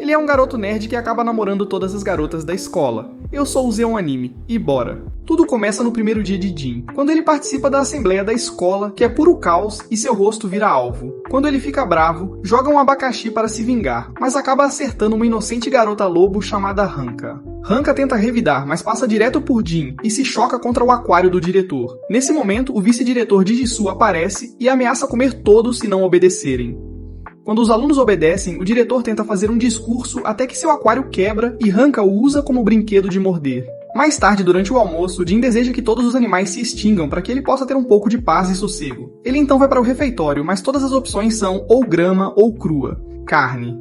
Ele é um garoto nerd que acaba namorando todas as garotas da escola. Eu sou o Zeon Anime, e bora! Tudo começa no primeiro dia de Jin, quando ele participa da assembleia da escola, que é puro caos, e seu rosto vira alvo. Quando ele fica bravo, joga um abacaxi para se vingar, mas acaba acertando uma inocente garota lobo chamada Hanka. Hanka tenta revidar, mas passa direto por Jin e se choca contra o aquário do diretor. Nesse momento, o vice-diretor de Jisoo aparece e ameaça comer todos se não obedecerem. Quando os alunos obedecem, o diretor tenta fazer um discurso até que seu aquário quebra e Hanka o usa como brinquedo de morder. Mais tarde, durante o almoço, Jin deseja que todos os animais se extingam para que ele possa ter um pouco de paz e sossego. Ele então vai para o refeitório, mas todas as opções são ou grama ou crua, carne.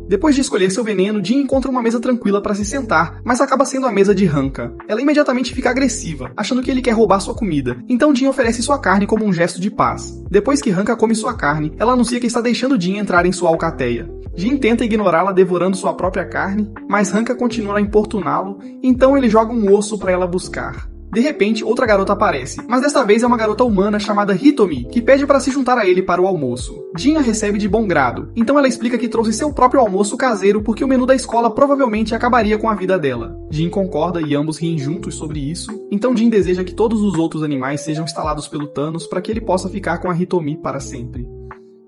Depois de escolher seu veneno, Jin encontra uma mesa tranquila para se sentar, mas acaba sendo a mesa de Hanka. Ela imediatamente fica agressiva, achando que ele quer roubar sua comida, então Jin oferece sua carne como um gesto de paz. Depois que Hanka come sua carne, ela anuncia que está deixando Jin entrar em sua alcateia. Jin tenta ignorá-la devorando sua própria carne, mas Hanka continua a importuná-lo, então ele joga um osso para ela buscar. De repente, outra garota aparece, mas desta vez é uma garota humana chamada Hitomi, que pede para se juntar a ele para o almoço. Jin a recebe de bom grado, então ela explica que trouxe seu próprio almoço caseiro porque o menu da escola provavelmente acabaria com a vida dela. Jin concorda e ambos riem juntos sobre isso, então Jin deseja que todos os outros animais sejam instalados pelo Thanos para que ele possa ficar com a Hitomi para sempre.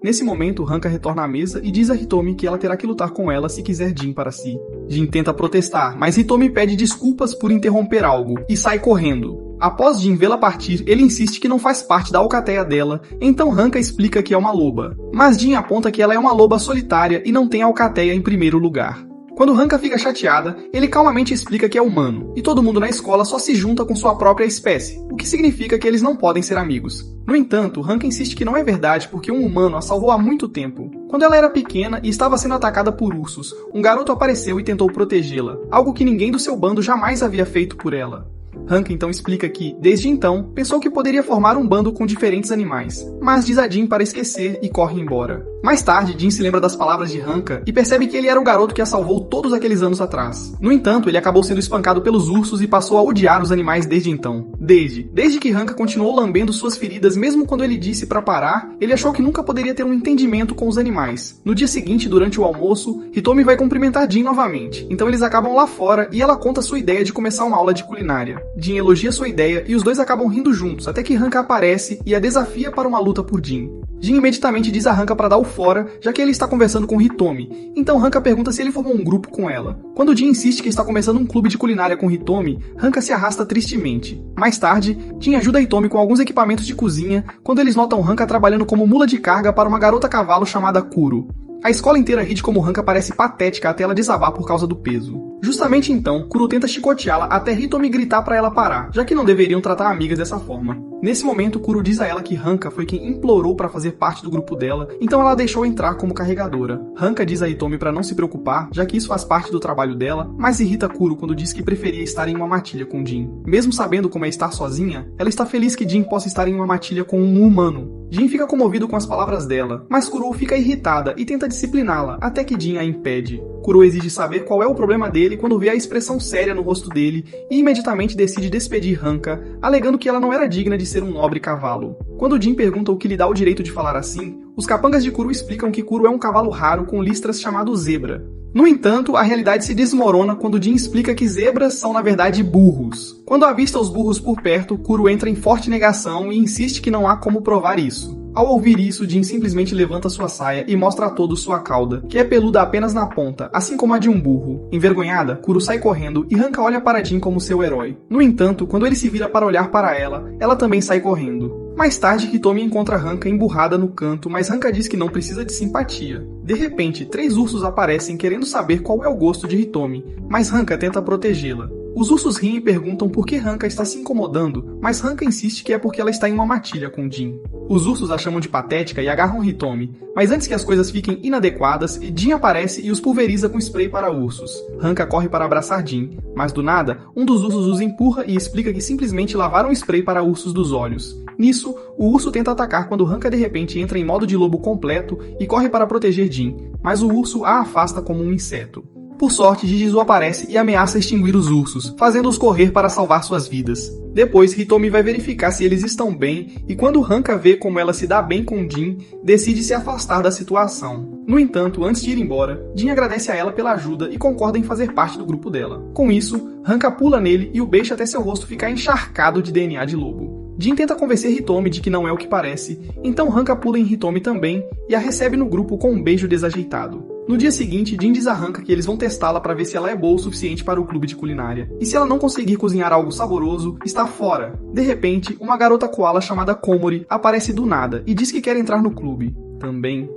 Nesse momento, Hanka retorna à mesa e diz a Hitomi que ela terá que lutar com ela se quiser Jin para si. Jin tenta protestar, mas Hitomi pede desculpas por interromper algo e sai correndo. Após Jin vê-la partir, ele insiste que não faz parte da alcateia dela, então Hanka explica que é uma loba. Mas Jin aponta que ela é uma loba solitária e não tem alcateia em primeiro lugar. Quando Hanka fica chateada, ele calmamente explica que é humano, e todo mundo na escola só se junta com sua própria espécie, o que significa que eles não podem ser amigos. No entanto, Hanka insiste que não é verdade porque um humano a salvou há muito tempo. Quando ela era pequena e estava sendo atacada por ursos, um garoto apareceu e tentou protegê-la, algo que ninguém do seu bando jamais havia feito por ela. Hanka então explica que, desde então, pensou que poderia formar um bando com diferentes animais, mas diz a Jin para esquecer e corre embora. Mais tarde, Jin se lembra das palavras de Hanka e percebe que ele era o garoto que a salvou todos aqueles anos atrás. No entanto, ele acabou sendo espancado pelos ursos e passou a odiar os animais desde então. Desde que Hanka continuou lambendo suas feridas mesmo quando ele disse para parar, ele achou que nunca poderia ter um entendimento com os animais. No dia seguinte, durante o almoço, Hitomi vai cumprimentar Jin novamente, então eles acabam lá fora e ela conta sua ideia de começar uma aula de culinária. Jin elogia sua ideia e os dois acabam rindo juntos, até que Hanka aparece e a desafia para uma luta por Jin. Jin imediatamente diz a Hanka para dar o fora, já que ele está conversando com Hitomi, então Hanka pergunta se ele formou um grupo com ela. Quando Jin insiste que está começando um clube de culinária com Hitomi, Hanka se arrasta tristemente. Mais tarde, Jin ajuda Hitomi com alguns equipamentos de cozinha, quando eles notam Hanka trabalhando como mula de carga para uma garota cavalo chamada Kuro. A escola inteira ri de como Hanka parece patética até ela desabar por causa do peso. Justamente então, Kuro tenta chicoteá-la até Hitomi gritar para ela parar, já que não deveriam tratar amigas dessa forma. Nesse momento, Kuro diz a ela que Hanka foi quem implorou para fazer parte do grupo dela, então ela a deixou entrar como carregadora. Hanka diz a Hitomi para não se preocupar, já que isso faz parte do trabalho dela, mas irrita Kuro quando diz que preferia estar em uma matilha com Jin. Mesmo sabendo como é estar sozinha, ela está feliz que Jin possa estar em uma matilha com um humano. Jin fica comovido com as palavras dela, mas Kuro fica irritada e tenta discipliná-la, até que Jin a impede. Kuro exige saber qual é o problema dele quando vê a expressão séria no rosto dele e imediatamente decide despedir Hanka, alegando que ela não era digna de ser um nobre cavalo. Quando Jin pergunta o que lhe dá o direito de falar assim, os capangas de Kuro explicam que Kuro é um cavalo raro com listras chamado zebra. No entanto, a realidade se desmorona quando Jin explica que zebras são na verdade burros. Quando avista os burros por perto, Kuro entra em forte negação e insiste que não há como provar isso. Ao ouvir isso, Jin simplesmente levanta sua saia e mostra a todos sua cauda, que é peluda apenas na ponta, assim como a de um burro. Envergonhada, Kuro sai correndo e Hanka olha para Jin como seu herói. No entanto, quando ele se vira para olhar para ela, ela também sai correndo. Mais tarde, Hitomi encontra Hanka emburrada no canto, mas Hanka diz que não precisa de simpatia. De repente, 3 ursos aparecem querendo saber qual é o gosto de Hitomi, mas Hanka tenta protegê-la. Os ursos riem e perguntam por que Hanka está se incomodando, mas Hanka insiste que é porque ela está em uma matilha com Jin. Os ursos a chamam de patética e agarram Hitomi, mas antes que as coisas fiquem inadequadas, Jin aparece e os pulveriza com spray para ursos. Hanka corre para abraçar Jin, mas do nada, um dos ursos os empurra e explica que simplesmente lavaram spray para ursos dos olhos. Nisso, o urso tenta atacar quando Hanka de repente entra em modo de lobo completo e corre para proteger Jin, mas o urso a afasta como um inseto. Por sorte, Jisoo aparece e ameaça extinguir os ursos, fazendo-os correr para salvar suas vidas. Depois, Hitomi vai verificar se eles estão bem, e quando Hanka vê como ela se dá bem com Jin, decide se afastar da situação. No entanto, antes de ir embora, Jin agradece a ela pela ajuda e concorda em fazer parte do grupo dela. Com isso, Hanka pula nele e o beija até seu rosto ficar encharcado de DNA de lobo. Jin tenta convencer Hitomi de que não é o que parece, então Hanka pula em Hitomi também e a recebe no grupo com um beijo desajeitado. No dia seguinte, Jin diz a Hanka que eles vão testá-la para ver se ela é boa o suficiente para o clube de culinária. E se ela não conseguir cozinhar algo saboroso, está fora. De repente, uma garota koala chamada Komori aparece do nada e diz que quer entrar no clube. Também.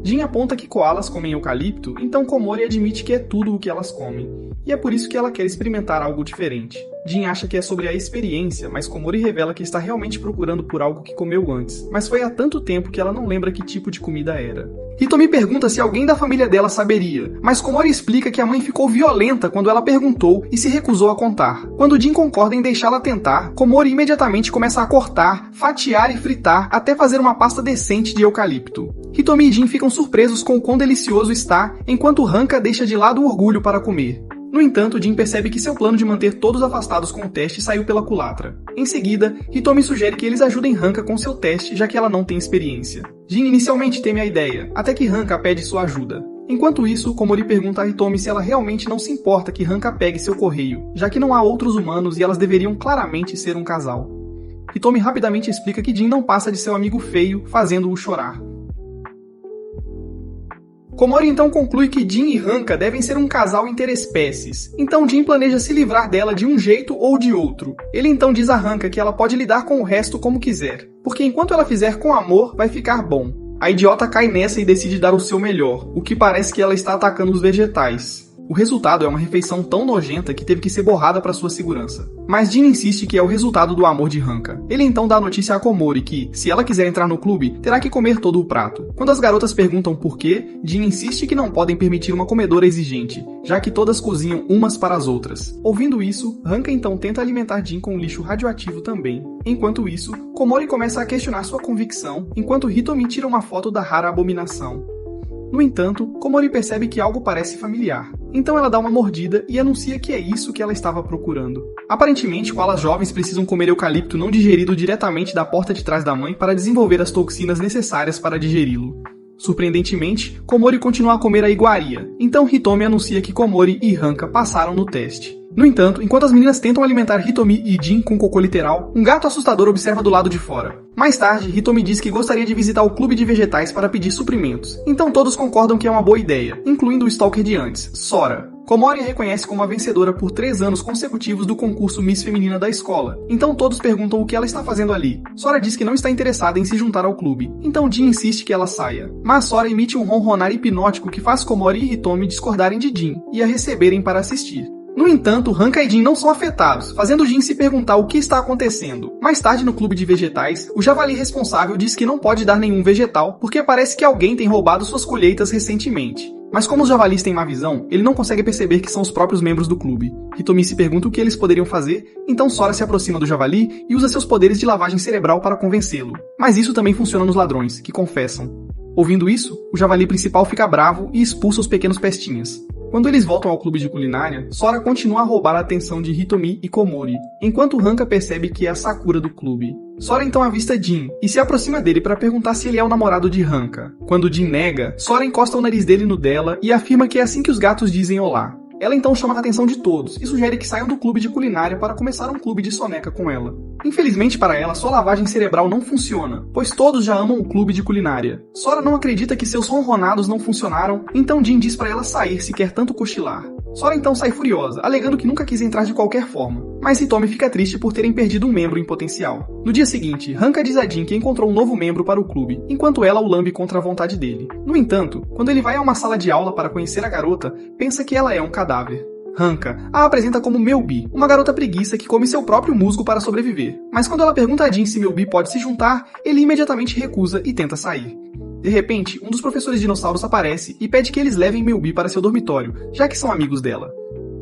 Jin aponta que koalas comem eucalipto, então Komori admite que é tudo o que elas comem. E é por isso que ela quer experimentar algo diferente. Jin acha que é sobre a experiência, mas Komori revela que está realmente procurando por algo que comeu antes, mas foi há tanto tempo que ela não lembra que tipo de comida era. Hitomi pergunta se alguém da família dela saberia, mas Komori explica que a mãe ficou violenta quando ela perguntou e se recusou a contar. Quando Jin concorda em deixá-la tentar, Komori imediatamente começa a cortar, fatiar e fritar até fazer uma pasta decente de eucalipto. Hitomi e Jin ficam surpresos com o quão delicioso está, enquanto Hanka deixa de lado o orgulho para comer. No entanto, Jin percebe que seu plano de manter todos afastados com o teste saiu pela culatra. Em seguida, Hitomi sugere que eles ajudem Hanka com seu teste, já que ela não tem experiência. Jin inicialmente teme a ideia, até que Hanka pede sua ajuda. Enquanto isso, Komori pergunta a Hitomi se ela realmente não se importa que Hanka pegue seu correio, já que não há outros humanos e elas deveriam claramente ser um casal. Hitomi rapidamente explica que Jin não passa de seu amigo feio, fazendo-o chorar. Komori então conclui que Jin e Hanka devem ser um casal interespécies, então Jin planeja se livrar dela de um jeito ou de outro. Ele então diz a Hanka que ela pode lidar com o resto como quiser, porque enquanto ela fizer com amor, vai ficar bom. A idiota cai nessa e decide dar o seu melhor, o que parece que ela está atacando os vegetais. O resultado é uma refeição tão nojenta que teve que ser borrada para sua segurança. Mas Jin insiste que é o resultado do amor de Hanka. Ele então dá a notícia a Komori que, se ela quiser entrar no clube, terá que comer todo o prato. Quando as garotas perguntam por quê, Jin insiste que não podem permitir uma comedora exigente, já que todas cozinham umas para as outras. Ouvindo isso, Hanka então tenta alimentar Jin com lixo radioativo também. Enquanto isso, Komori começa a questionar sua convicção, enquanto Hitomi tira uma foto da rara abominação. No entanto, Komori percebe que algo parece familiar. Então ela dá uma mordida e anuncia que é isso que ela estava procurando. Aparentemente, koalas jovens precisam comer eucalipto não digerido diretamente da porta de trás da mãe para desenvolver as toxinas necessárias para digeri-lo. Surpreendentemente, Komori continua a comer a iguaria. Então Hitomi anuncia que Komori e Hanka passaram no teste. No entanto, enquanto as meninas tentam alimentar Hitomi e Jin com cocô literal, um gato assustador observa do lado de fora. Mais tarde, Hitomi diz que gostaria de visitar o clube de vegetais para pedir suprimentos. Então todos concordam que é uma boa ideia, incluindo o stalker de antes, Sora. Komori a reconhece como a vencedora por 3 anos consecutivos do concurso Miss Feminina da escola. Então todos perguntam o que ela está fazendo ali. Sora diz que não está interessada em se juntar ao clube. Então Jin insiste que ela saia. Mas Sora emite um ronronar hipnótico que faz Komori e Hitomi discordarem de Jin e a receberem para assistir. No entanto, Hanka e Jin não são afetados, fazendo Jin se perguntar o que está acontecendo. Mais tarde, no clube de vegetais, o javali responsável diz que não pode dar nenhum vegetal porque parece que alguém tem roubado suas colheitas recentemente. Mas como os javalis têm má visão, ele não consegue perceber que são os próprios membros do clube. Hitomi se pergunta o que eles poderiam fazer, então Sora se aproxima do javali e usa seus poderes de lavagem cerebral para convencê-lo. Mas isso também funciona nos ladrões, que confessam. Ouvindo isso, o javali principal fica bravo e expulsa os pequenos pestinhas. Quando eles voltam ao clube de culinária, Sora continua a roubar a atenção de Hitomi e Komori, enquanto Hanka percebe que é a Sakura do clube. Sora então avista Jin e se aproxima dele para perguntar se ele é o namorado de Hanka. Quando Jin nega, Sora encosta o nariz dele no dela e afirma que é assim que os gatos dizem olá. Ela então chama a atenção de todos e sugere que saiam do clube de culinária para começar um clube de soneca com ela. Infelizmente para ela, sua lavagem cerebral não funciona, pois todos já amam o clube de culinária. Sora não acredita que seus ronronados não funcionaram, então Jin diz para ela sair se quer tanto cochilar. Sora então sai furiosa, alegando que nunca quis entrar de qualquer forma, mas Hitomi fica triste por terem perdido um membro em potencial. No dia seguinte, Hanka diz a Jin que encontrou um novo membro para o clube, enquanto ela o lambe contra a vontade dele. No entanto, quando ele vai a uma sala de aula para conhecer a garota, pensa que ela é um cadáver. Hanka a apresenta como Melbi, uma garota preguiça que come seu próprio musgo para sobreviver. Mas quando ela pergunta a Jin se Melbi pode se juntar, ele imediatamente recusa e tenta sair. De repente, um dos professores dinossauros aparece e pede que eles levem Melbi para seu dormitório, já que são amigos dela.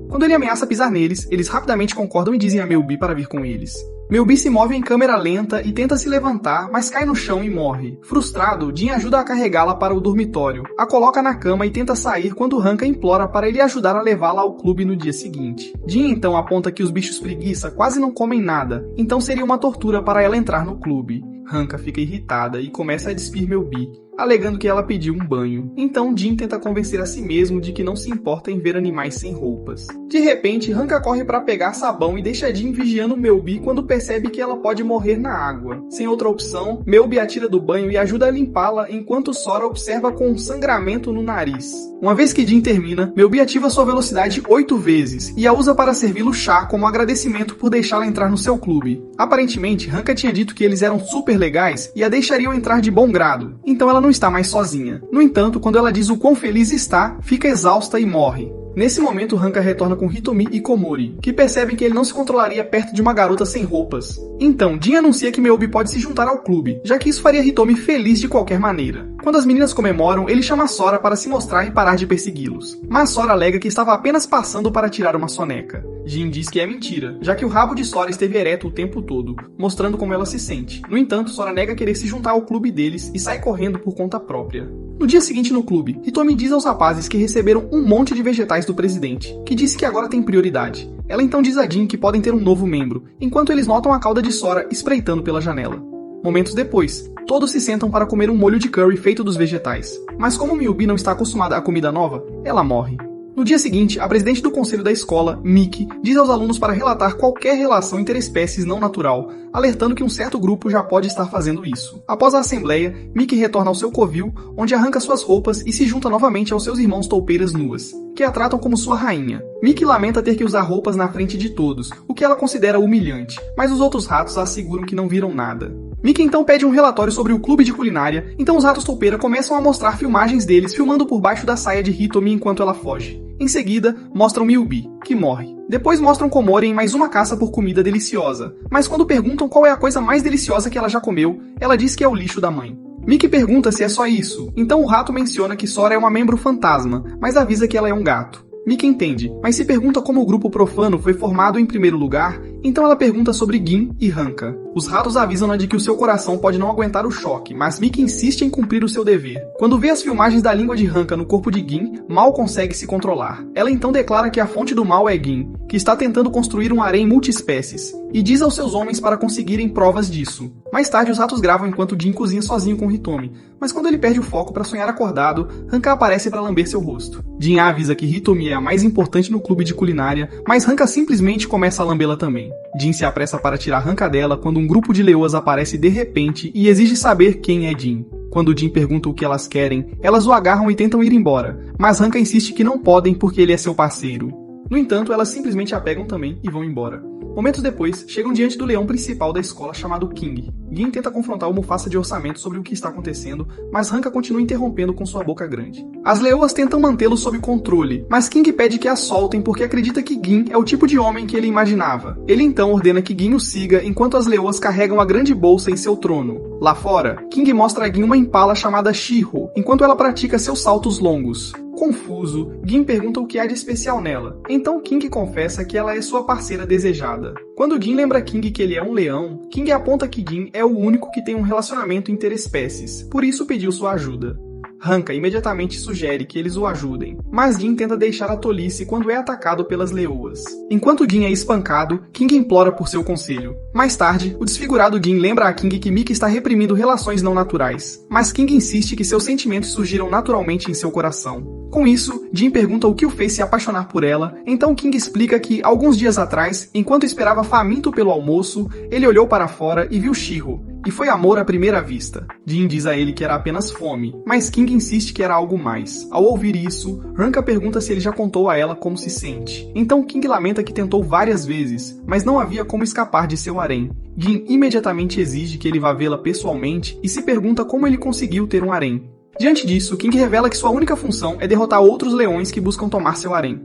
Quando ele ameaça pisar neles, eles rapidamente concordam e dizem a Melbi para vir com eles. Melbi se move em câmera lenta e tenta se levantar, mas cai no chão e morre. Frustrado, Jin ajuda a carregá-la para o dormitório, a coloca na cama e tenta sair quando Hanka implora para ele ajudar a levá-la ao clube no dia seguinte. Jin então aponta que os bichos preguiça quase não comem nada, então seria uma tortura para ela entrar no clube. Hanka fica irritada e começa a despir Melbi. alegando que ela pediu um banho. Então Jin tenta convencer a si mesmo de que não se importa em ver animais sem roupas. De repente, Hanka corre para pegar sabão e deixa Jin vigiando Melby quando percebe que ela pode morrer na água. Sem outra opção, Melby a tira do banho e ajuda a limpá-la enquanto Sora observa com um sangramento no nariz. Uma vez que Jin termina, Melby ativa sua velocidade 8 vezes e a usa para servi-lo chá como agradecimento por deixá-la entrar no seu clube. Aparentemente, Hanka tinha dito que eles eram super legais e a deixariam entrar de bom grado, então ela não está mais sozinha. No entanto, quando ela diz o quão feliz está, fica exausta e morre. Nesse momento, Hanka retorna com Hitomi e Komori, que percebem que ele não se controlaria perto de uma garota sem roupas. Então, Jin anuncia que Melby pode se juntar ao clube, já que isso faria Hitomi feliz de qualquer maneira. Quando as meninas comemoram, ele chama Sora para se mostrar e parar de persegui-los. Mas Sora alega que estava apenas passando para tirar uma soneca. Jin diz que é mentira, já que o rabo de Sora esteve ereto o tempo todo, mostrando como ela se sente. No entanto, Sora nega querer se juntar ao clube deles e sai correndo por conta própria. No dia seguinte no clube, Hitomi diz aos rapazes que receberam um monte de vegetais do presidente, que disse que agora tem prioridade. Ela então diz a Jin que podem ter um novo membro, enquanto eles notam a cauda de Sora espreitando pela janela. Momentos depois, todos se sentam para comer um molho de curry feito dos vegetais. Mas como Melby não está acostumada à comida nova, ela morre. No dia seguinte, a presidente do conselho da escola, Miki, diz aos alunos para relatar qualquer relação interespécies não natural, alertando que um certo grupo já pode estar fazendo isso. Após a assembleia, Miki retorna ao seu covil, onde arranca suas roupas e se junta novamente aos seus irmãos toupeiras nuas, que a tratam como sua rainha. Miki lamenta ter que usar roupas na frente de todos, o que ela considera humilhante, mas os outros ratos a asseguram que não viram nada. Miki então pede um relatório sobre o clube de culinária, então os ratos toupeira começam a mostrar filmagens deles filmando por baixo da saia de Hitomi enquanto ela foge. Em seguida, mostram Melby, que morre. Depois mostram Komori em mais uma caça por comida deliciosa, mas quando perguntam qual é a coisa mais deliciosa que ela já comeu, ela diz que é o lixo da mãe. Miki pergunta se é só isso, então o rato menciona que Sora é uma membro fantasma, mas avisa que ela é um gato. Miki entende, mas se pergunta como o grupo profano foi formado em primeiro lugar, então ela pergunta sobre Gin e Hanka. Os ratos avisam-na de que o seu coração pode não aguentar o choque, mas Miki insiste em cumprir o seu dever. Quando vê as filmagens da língua de Hanka no corpo de Gin, mal consegue se controlar. Ela então declara que a fonte do mal é Gin, que está tentando construir um harém multiespécies, e diz aos seus homens para conseguirem provas disso. Mais tarde, os ratos gravam enquanto Jin cozinha sozinho com Hitomi, mas quando ele perde o foco para sonhar acordado, Hanka aparece para lamber seu rosto. Jin avisa que Hitomi é a mais importante no clube de culinária, mas Hanka simplesmente começa a lambê-la também. Jin se apressa para tirar Hanka dela quando um grupo de leoas aparece de repente e exige saber quem é Jin. Quando Jin pergunta o que elas querem, elas o agarram e tentam ir embora, mas Hanka insiste que não podem porque ele é seu parceiro. No entanto, elas simplesmente a pegam também e vão embora. Momentos depois, chegam diante do leão principal da escola chamado King. Gin tenta confrontar o Mufasa de orçamento sobre o que está acontecendo, mas Hanka continua interrompendo com sua boca grande. As leoas tentam mantê-lo sob controle, mas King pede que a soltem porque acredita que Gin é o tipo de homem que ele imaginava. Ele então ordena que Gin o siga enquanto as leoas carregam a grande bolsa em seu trono. Lá fora, King mostra a Gin uma impala chamada Shiro, enquanto ela pratica seus saltos longos. Confuso, Gin pergunta o que há de especial nela. Então King confessa que ela é sua parceira desejada. Quando Gin lembra King que ele é um leão, King aponta que Gin é o único que tem um relacionamento interespécies, por isso pediu sua ajuda. Hanka imediatamente sugere que eles o ajudem, mas Gin tenta deixar a tolice quando é atacado pelas leoas. Enquanto Gin é espancado, King implora por seu conselho. Mais tarde, o desfigurado Gin lembra a King que Miki está reprimindo relações não naturais, mas King insiste que seus sentimentos surgiram naturalmente em seu coração. Com isso, Jin pergunta o que o fez se apaixonar por ela, então King explica que, alguns dias atrás, enquanto esperava faminto pelo almoço, ele olhou para fora e viu Shiro, e foi amor à primeira vista. Jin diz a ele que era apenas fome, mas King insiste que era algo mais. Ao ouvir isso, Hanka pergunta se ele já contou a ela como se sente. Então King lamenta que tentou várias vezes, mas não havia como escapar de seu harém. Jin imediatamente exige que ele vá vê-la pessoalmente e se pergunta como ele conseguiu ter um harém. Diante disso, King revela que sua única função é derrotar outros leões que buscam tomar seu harém.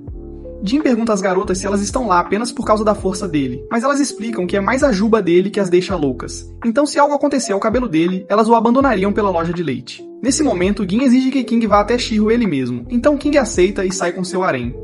Jin pergunta às garotas se elas estão lá apenas por causa da força dele, mas elas explicam que é mais a juba dele que as deixa loucas. Então, se algo acontecer ao cabelo dele, elas o abandonariam pela loja de leite. Nesse momento, Jin exige que King vá até Shiro ele mesmo, então King aceita e sai com seu harém.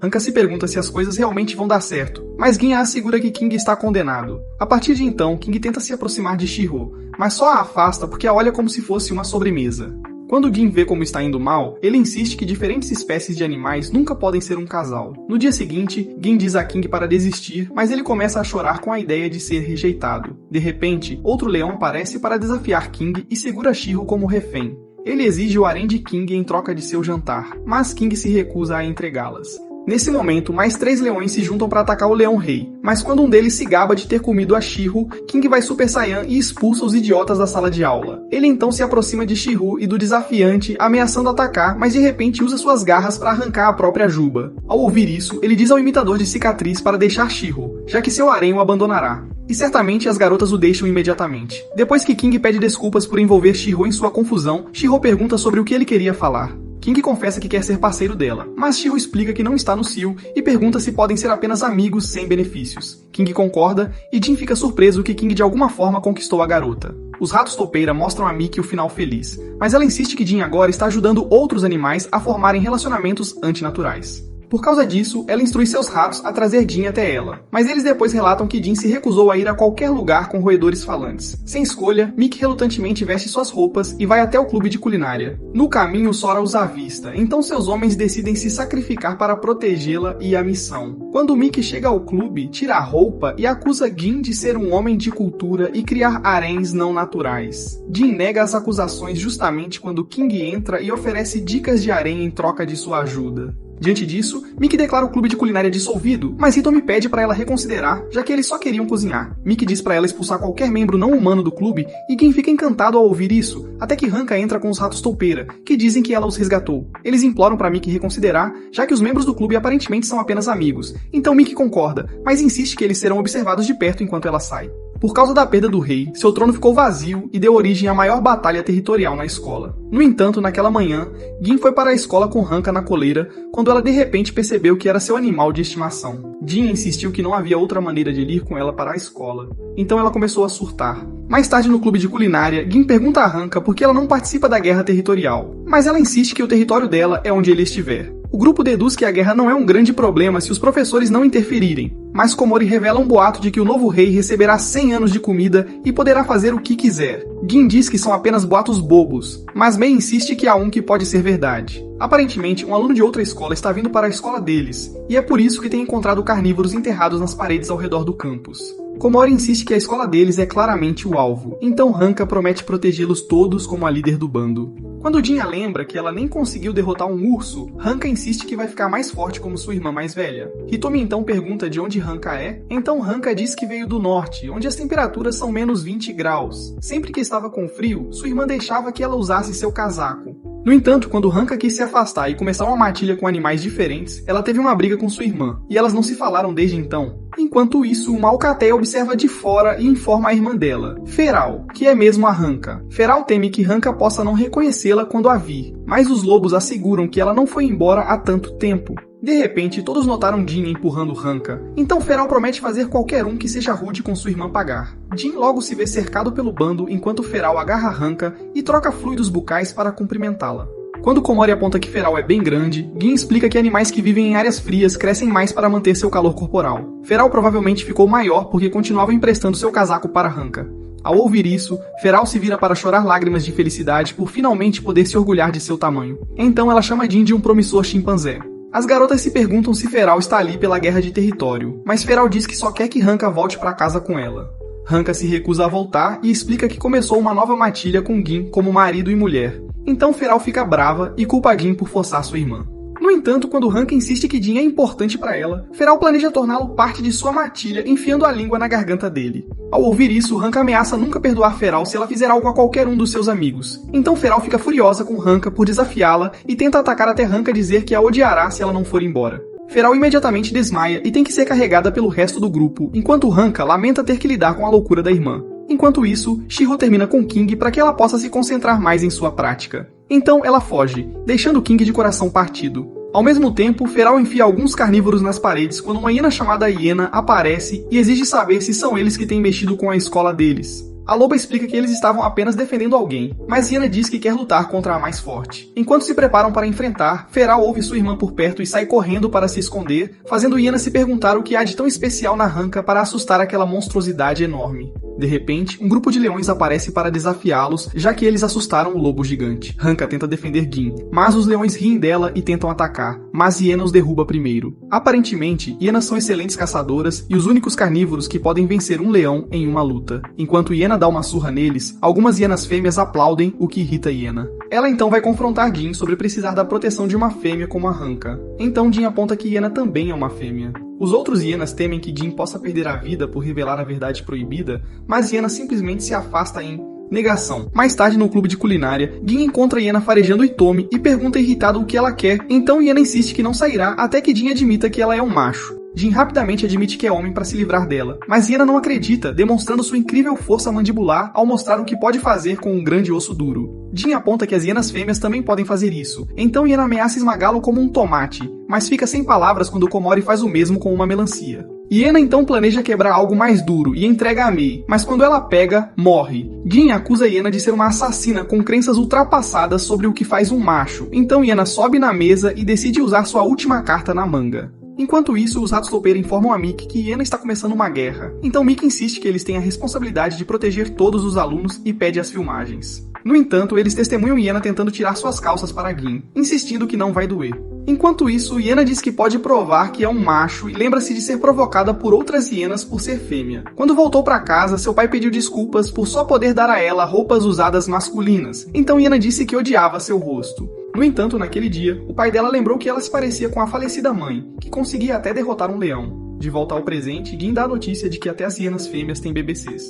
Hanka se pergunta se as coisas realmente vão dar certo, mas Gin a assegura que King está condenado. A partir de então, King tenta se aproximar de Shiro, mas só a afasta porque a olha como se fosse uma sobremesa. Quando Gin vê como está indo mal, ele insiste que diferentes espécies de animais nunca podem ser um casal. No dia seguinte, Gin diz a King para desistir, mas ele começa a chorar com a ideia de ser rejeitado. De repente, outro leão aparece para desafiar King e segura Shiro como refém. Ele exige o harém de King em troca de seu jantar, mas King se recusa a entregá-las. Nesse momento, mais 3 leões se juntam para atacar o Leão-Rei, mas quando um deles se gaba de ter comido a Shih-Hu, King vai Super Saiyan e expulsa os idiotas da sala de aula. Ele então se aproxima de Shih-Hu e do desafiante, ameaçando atacar, mas de repente usa suas garras para arrancar a própria juba. Ao ouvir isso, ele diz ao imitador de cicatriz para deixar Shih-Hu, já que seu harém o abandonará. E certamente as garotas o deixam imediatamente. Depois que King pede desculpas por envolver Shih-Hu em sua confusão, Shih-Hu pergunta sobre o que ele queria falar. King confessa que quer ser parceiro dela, mas Shih-Hu explica que não está no cio e pergunta se podem ser apenas amigos sem benefícios. King concorda e Jin fica surpreso que King de alguma forma conquistou a garota. Os ratos toupeira mostram a Mickey o final feliz, mas ela insiste que Jin agora está ajudando outros animais a formarem relacionamentos antinaturais. Por causa disso, ela instrui seus ratos a trazer Jin até ela, mas eles depois relatam que Jin se recusou a ir a qualquer lugar com roedores falantes. Sem escolha, Mickey relutantemente veste suas roupas e vai até o clube de culinária. No caminho, Sora os avista, então seus homens decidem se sacrificar para protegê-la e a missão. Quando Mickey chega ao clube, tira a roupa e acusa Jin de ser um homem de cultura e criar haréns não naturais. Jin nega as acusações justamente quando King entra e oferece dicas de harém em troca de sua ajuda. Diante disso, Mickey declara o clube de culinária dissolvido, mas Hitomi pede para ela reconsiderar, já que eles só queriam cozinhar. Mickey diz para ela expulsar qualquer membro não humano do clube, e Gin fica encantado ao ouvir isso, até que Hanka entra com os ratos toupeira, que dizem que ela os resgatou. Eles imploram para Mickey reconsiderar, já que os membros do clube aparentemente são apenas amigos. Então Mickey concorda, mas insiste que eles serão observados de perto enquanto ela sai. Por causa da perda do rei, seu trono ficou vazio e deu origem à maior batalha territorial na escola. No entanto, naquela manhã, Gin foi para a escola com Hanka na coleira, quando ela de repente percebeu que era seu animal de estimação. Jin insistiu que não havia outra maneira de ir com ela para a escola, então ela começou a surtar. Mais tarde no clube de culinária, Gin pergunta a Hanka por que ela não participa da guerra territorial, mas ela insiste que o território dela é onde ele estiver. O grupo deduz que a guerra não é um grande problema se os professores não interferirem, mas Komori revela um boato de que o novo rei receberá 100 anos de comida e poderá fazer o que quiser. Gin diz que são apenas boatos bobos, mas Mei insiste que há um que pode ser verdade. Aparentemente, um aluno de outra escola está vindo para a escola deles, e é por isso que tem encontrado carnívoros enterrados nas paredes ao redor do campus. Komori insiste que a escola deles é claramente o alvo, então Hanka promete protegê-los todos como a líder do bando. Quando Jin a lembra que ela nem conseguiu derrotar um urso, Hanka insiste que vai ficar mais forte como sua irmã mais velha. Hitomi então pergunta de onde Hanka é, então Hanka diz que veio do norte, onde as temperaturas são menos 20 graus. Sempre que estava com frio, sua irmã deixava que ela usasse seu casaco. No entanto, quando Hanka quis se afastar e começar uma matilha com animais diferentes, ela teve uma briga com sua irmã, e elas não se falaram desde então. Enquanto isso, o Malcaté observa de fora e informa a irmã dela, Feral, que é mesmo a Hanka. Feral teme que Hanka possa não reconhecê-la quando a vir, mas os lobos asseguram que ela não foi embora há tanto tempo. De repente, todos notaram Jin empurrando Hanka, então Feral promete fazer qualquer um que seja rude com sua irmã pagar. Jin logo se vê cercado pelo bando enquanto Feral agarra Hanka e troca fluidos bucais para cumprimentá-la. Quando Komori aponta que Feral é bem grande, Gin explica que animais que vivem em áreas frias crescem mais para manter seu calor corporal. Feral provavelmente ficou maior porque continuava emprestando seu casaco para Hanka. Ao ouvir isso, Feral se vira para chorar lágrimas de felicidade por finalmente poder se orgulhar de seu tamanho. Então ela chama Jin de um promissor chimpanzé. As garotas se perguntam se Feral está ali pela guerra de território, mas Feral diz que só quer que Hanka volte para casa com ela. Hanka se recusa a voltar e explica que começou uma nova matilha com Gin como marido e mulher. Então Feral fica brava e culpa Jin por forçar sua irmã. No entanto, quando Hanka insiste que Jin é importante para ela, Feral planeja torná-lo parte de sua matilha enfiando a língua na garganta dele. Ao ouvir isso, Hanka ameaça nunca perdoar Feral se ela fizer algo a qualquer um dos seus amigos. Então Feral fica furiosa com Hanka por desafiá-la e tenta atacar até Hanka dizer que a odiará se ela não for embora. Feral imediatamente desmaia e tem que ser carregada pelo resto do grupo, enquanto Hanka lamenta ter que lidar com a loucura da irmã. Enquanto isso, Shih-Hu termina com King para que ela possa se concentrar mais em sua prática. Então ela foge, deixando King de coração partido. Ao mesmo tempo, Feral enfia alguns carnívoros nas paredes quando uma hiena chamada Hiena aparece e exige saber se são eles que têm mexido com a escola deles. A loba explica que eles estavam apenas defendendo alguém, mas Hiena diz que quer lutar contra a mais forte. Enquanto se preparam para enfrentar, Feral ouve sua irmã por perto e sai correndo para se esconder, fazendo Hiena se perguntar o que há de tão especial na Hanka para assustar aquela monstruosidade enorme. De repente, um grupo de leões aparece para desafiá-los, já que eles assustaram o lobo gigante. Hanka tenta defender Gin, mas os leões riem dela e tentam atacar, mas Hiena os derruba primeiro. Aparentemente, hienas são excelentes caçadoras e os únicos carnívoros que podem vencer um leão em uma luta. Enquanto Hiena dá uma surra neles, algumas hienas fêmeas aplaudem, o que irrita Hiena. Ela então vai confrontar Gin sobre precisar da proteção de uma fêmea como a Hanka. Então Gin aponta que Hiena também é uma fêmea. Os outros hienas temem que Gin possa perder a vida por revelar a verdade proibida, mas Hiena simplesmente se afasta em negação. Mais tarde, no clube de culinária, Gin encontra Hiena farejando Hitomi e pergunta irritado o que ela quer, então Hiena insiste que não sairá até que Gin admita que ela é um macho. Jin rapidamente admite que é homem para se livrar dela, mas Hiena não acredita, demonstrando sua incrível força mandibular ao mostrar o que pode fazer com um grande osso duro. Jin aponta que as hienas fêmeas também podem fazer isso, então Hiena ameaça esmagá-lo como um tomate, mas fica sem palavras quando Komori faz o mesmo com uma melancia. Hiena então planeja quebrar algo mais duro e entrega a Mei, mas quando ela pega, morre. Jin acusa Hiena de ser uma assassina com crenças ultrapassadas sobre o que faz um macho, então Hiena sobe na mesa e decide usar sua última carta na manga. Enquanto isso, os ratos toupeira informam a Mickey que Hiena está começando uma guerra, então Mickey insiste que eles têm a responsabilidade de proteger todos os alunos e pede as filmagens. No entanto, eles testemunham Hiena tentando tirar suas calças para Gin, insistindo que não vai doer. Enquanto isso, Hiena diz que pode provar que é um macho e lembra-se de ser provocada por outras hienas por ser fêmea. Quando voltou para casa, seu pai pediu desculpas por só poder dar a ela roupas usadas masculinas, então Hiena disse que odiava seu rosto. No entanto, naquele dia, o pai dela lembrou que ela se parecia com a falecida mãe, que conseguia até derrotar um leão. De volta ao presente, Gin dá a notícia de que até as hienas fêmeas têm BBCs.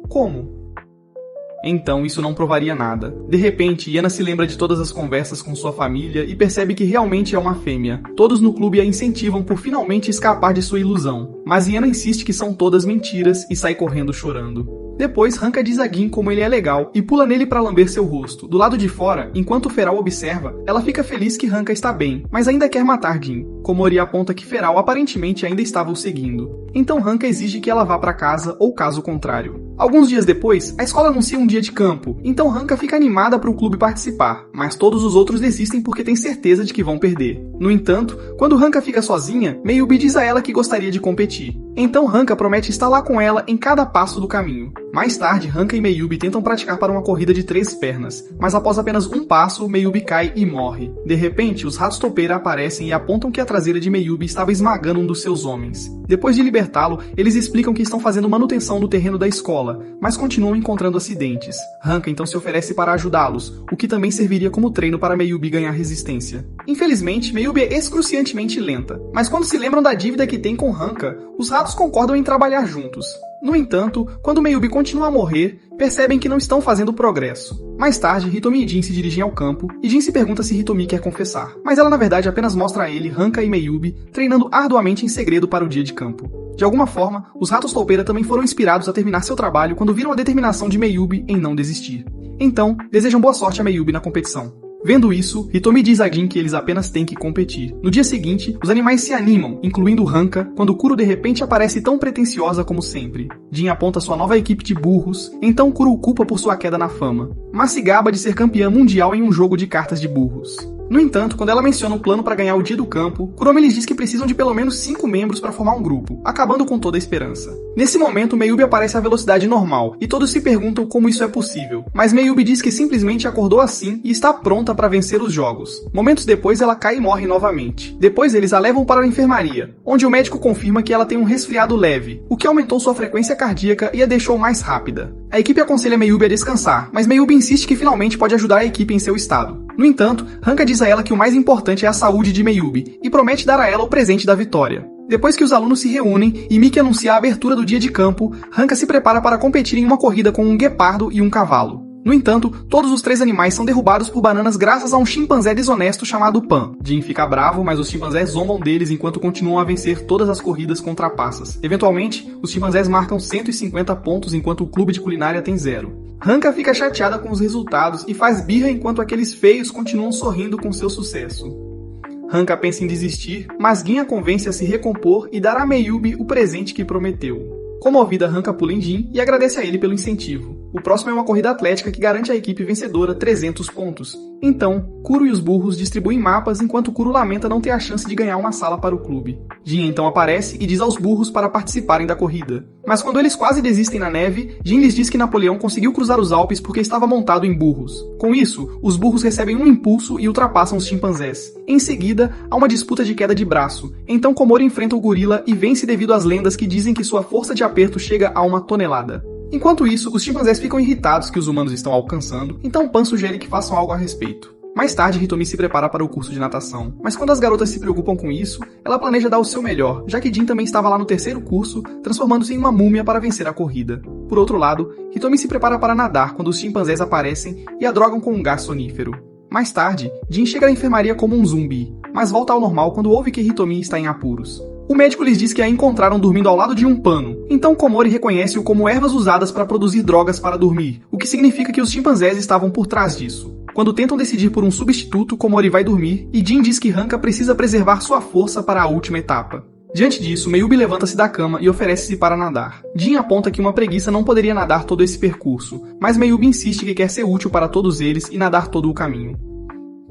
Como? Então, isso não provaria nada. De repente, Hiena se lembra de todas as conversas com sua família e percebe que realmente é uma fêmea. Todos no clube a incentivam por finalmente escapar de sua ilusão, mas Hiena insiste que são todas mentiras e sai correndo chorando. Depois, Hanka diz a Gin como ele é legal e pula nele para lamber seu rosto. Do lado de fora, enquanto Feral observa, ela fica feliz que Hanka está bem, mas ainda quer matar Gin. Komori aponta que Feral aparentemente ainda estava o seguindo. Então Hanka exige que ela vá para casa ou caso contrário. Alguns dias depois, a escola anuncia um dia de campo, então Hanka fica animada para o clube participar, mas todos os outros desistem porque têm certeza de que vão perder. No entanto, quando Hanka fica sozinha, Meyubi diz a ela que gostaria de competir. Então Hanka promete estar lá com ela em cada passo do caminho. Mais tarde, Hanka e Meyubi tentam praticar para uma corrida de 3 pernas, mas após apenas um passo, Meyubi cai e morre. De repente, os ratos toupeira aparecem e apontam que a traseira de Meyubi estava esmagando um dos seus homens. Depois de libertá-lo, eles explicam que estão fazendo manutenção do terreno da escola, mas continuam encontrando acidentes. Hanka então se oferece para ajudá-los, o que também serviria como treino para Meyubi ganhar resistência. Infelizmente, Meyubi é excruciantemente lenta, mas quando se lembram da dívida que tem com Hanka, os ratos concordam em trabalhar juntos. No entanto, quando Meyubi continua a morrer, percebem que não estão fazendo progresso. Mais tarde, Hitomi e Jin se dirigem ao campo, e Jin se pergunta se Hitomi quer confessar, mas ela na verdade apenas mostra a ele Hanka e Meyubi treinando arduamente em segredo para o dia de campo. De alguma forma, os ratos toupeira também foram inspirados a terminar seu trabalho quando viram a determinação de Meyubi em não desistir. Então, desejam boa sorte a Meyubi na competição. Vendo isso, Hitomi diz a Jin que eles apenas têm que competir. No dia seguinte, os animais se animam, incluindo Hanka, quando Kuro de repente aparece tão pretensiosa como sempre. Jin aponta sua nova equipe de burros, então Kuro o culpa por sua queda na fama, mas se gaba de ser campeã mundial em um jogo de cartas de burros. No entanto, quando ela menciona um plano para ganhar o dia do campo, Kuromi lhes diz que precisam de pelo menos 5 membros para formar um grupo, acabando com toda a esperança. Nesse momento, Meyubi aparece à velocidade normal, e todos se perguntam como isso é possível, mas Meyubi diz que simplesmente acordou assim e está pronta para vencer os jogos. Momentos depois, ela cai e morre novamente. Depois, eles a levam para a enfermaria, onde o médico confirma que ela tem um resfriado leve, o que aumentou sua frequência cardíaca e a deixou mais rápida. A equipe aconselha Meyubi a descansar, mas Meyubi insiste que finalmente pode ajudar a equipe em seu estado. No entanto, Hanka diz a ela que o mais importante é a saúde de Meyubi e promete dar a ela o presente da vitória. Depois que os alunos se reúnem e Miki anuncia a abertura do dia de campo, Hanka se prepara para competir em uma corrida com um guepardo e um cavalo. No entanto, todos os 3 animais são derrubados por bananas graças a um chimpanzé desonesto chamado Pan. Jin fica bravo, mas os chimpanzés zombam deles enquanto continuam a vencer todas as corridas com trapaças. Eventualmente, os chimpanzés marcam 150 pontos enquanto o clube de culinária tem 0. Hanka fica chateada com os resultados e faz birra enquanto aqueles feios continuam sorrindo com seu sucesso. Hanka pensa em desistir, mas Gin a convence a se recompor e dar a Meyubi o presente que prometeu. Comovida, Hanka pula em Jin e agradece a ele pelo incentivo. O próximo é uma corrida atlética que garante à equipe vencedora 300 pontos. Então, Kuro e os burros distribuem mapas enquanto Kuro lamenta não ter a chance de ganhar uma sala para o clube. Jin então aparece e diz aos burros para participarem da corrida. Mas quando eles quase desistem na neve, Jin lhes diz que Napoleão conseguiu cruzar os Alpes porque estava montado em burros. Com isso, os burros recebem um impulso e ultrapassam os chimpanzés. Em seguida, há uma disputa de queda de braço. Então Komori enfrenta o gorila e vence devido às lendas que dizem que sua força de aperto chega a 1 tonelada. Enquanto isso, os chimpanzés ficam irritados que os humanos estão alcançando, então Pan sugere que façam algo a respeito. Mais tarde, Hitomi se prepara para o curso de natação, mas quando as garotas se preocupam com isso, ela planeja dar o seu melhor, já que Jin também estava lá no terceiro curso, transformando-se em uma múmia para vencer a corrida. Por outro lado, Hitomi se prepara para nadar quando os chimpanzés aparecem e a drogam com um gás sonífero. Mais tarde, Jin chega na enfermaria como um zumbi, mas volta ao normal quando ouve que Hitomi está em apuros. O médico lhes diz que a encontraram dormindo ao lado de um pano, então Komori reconhece-o como ervas usadas para produzir drogas para dormir, o que significa que os chimpanzés estavam por trás disso. Quando tentam decidir por um substituto, Komori vai dormir e Jin diz que Hanka precisa preservar sua força para a última etapa. Diante disso, Meyubi levanta-se da cama e oferece-se para nadar. Jin aponta que uma preguiça não poderia nadar todo esse percurso, mas Meyubi insiste que quer ser útil para todos eles e nadar todo o caminho.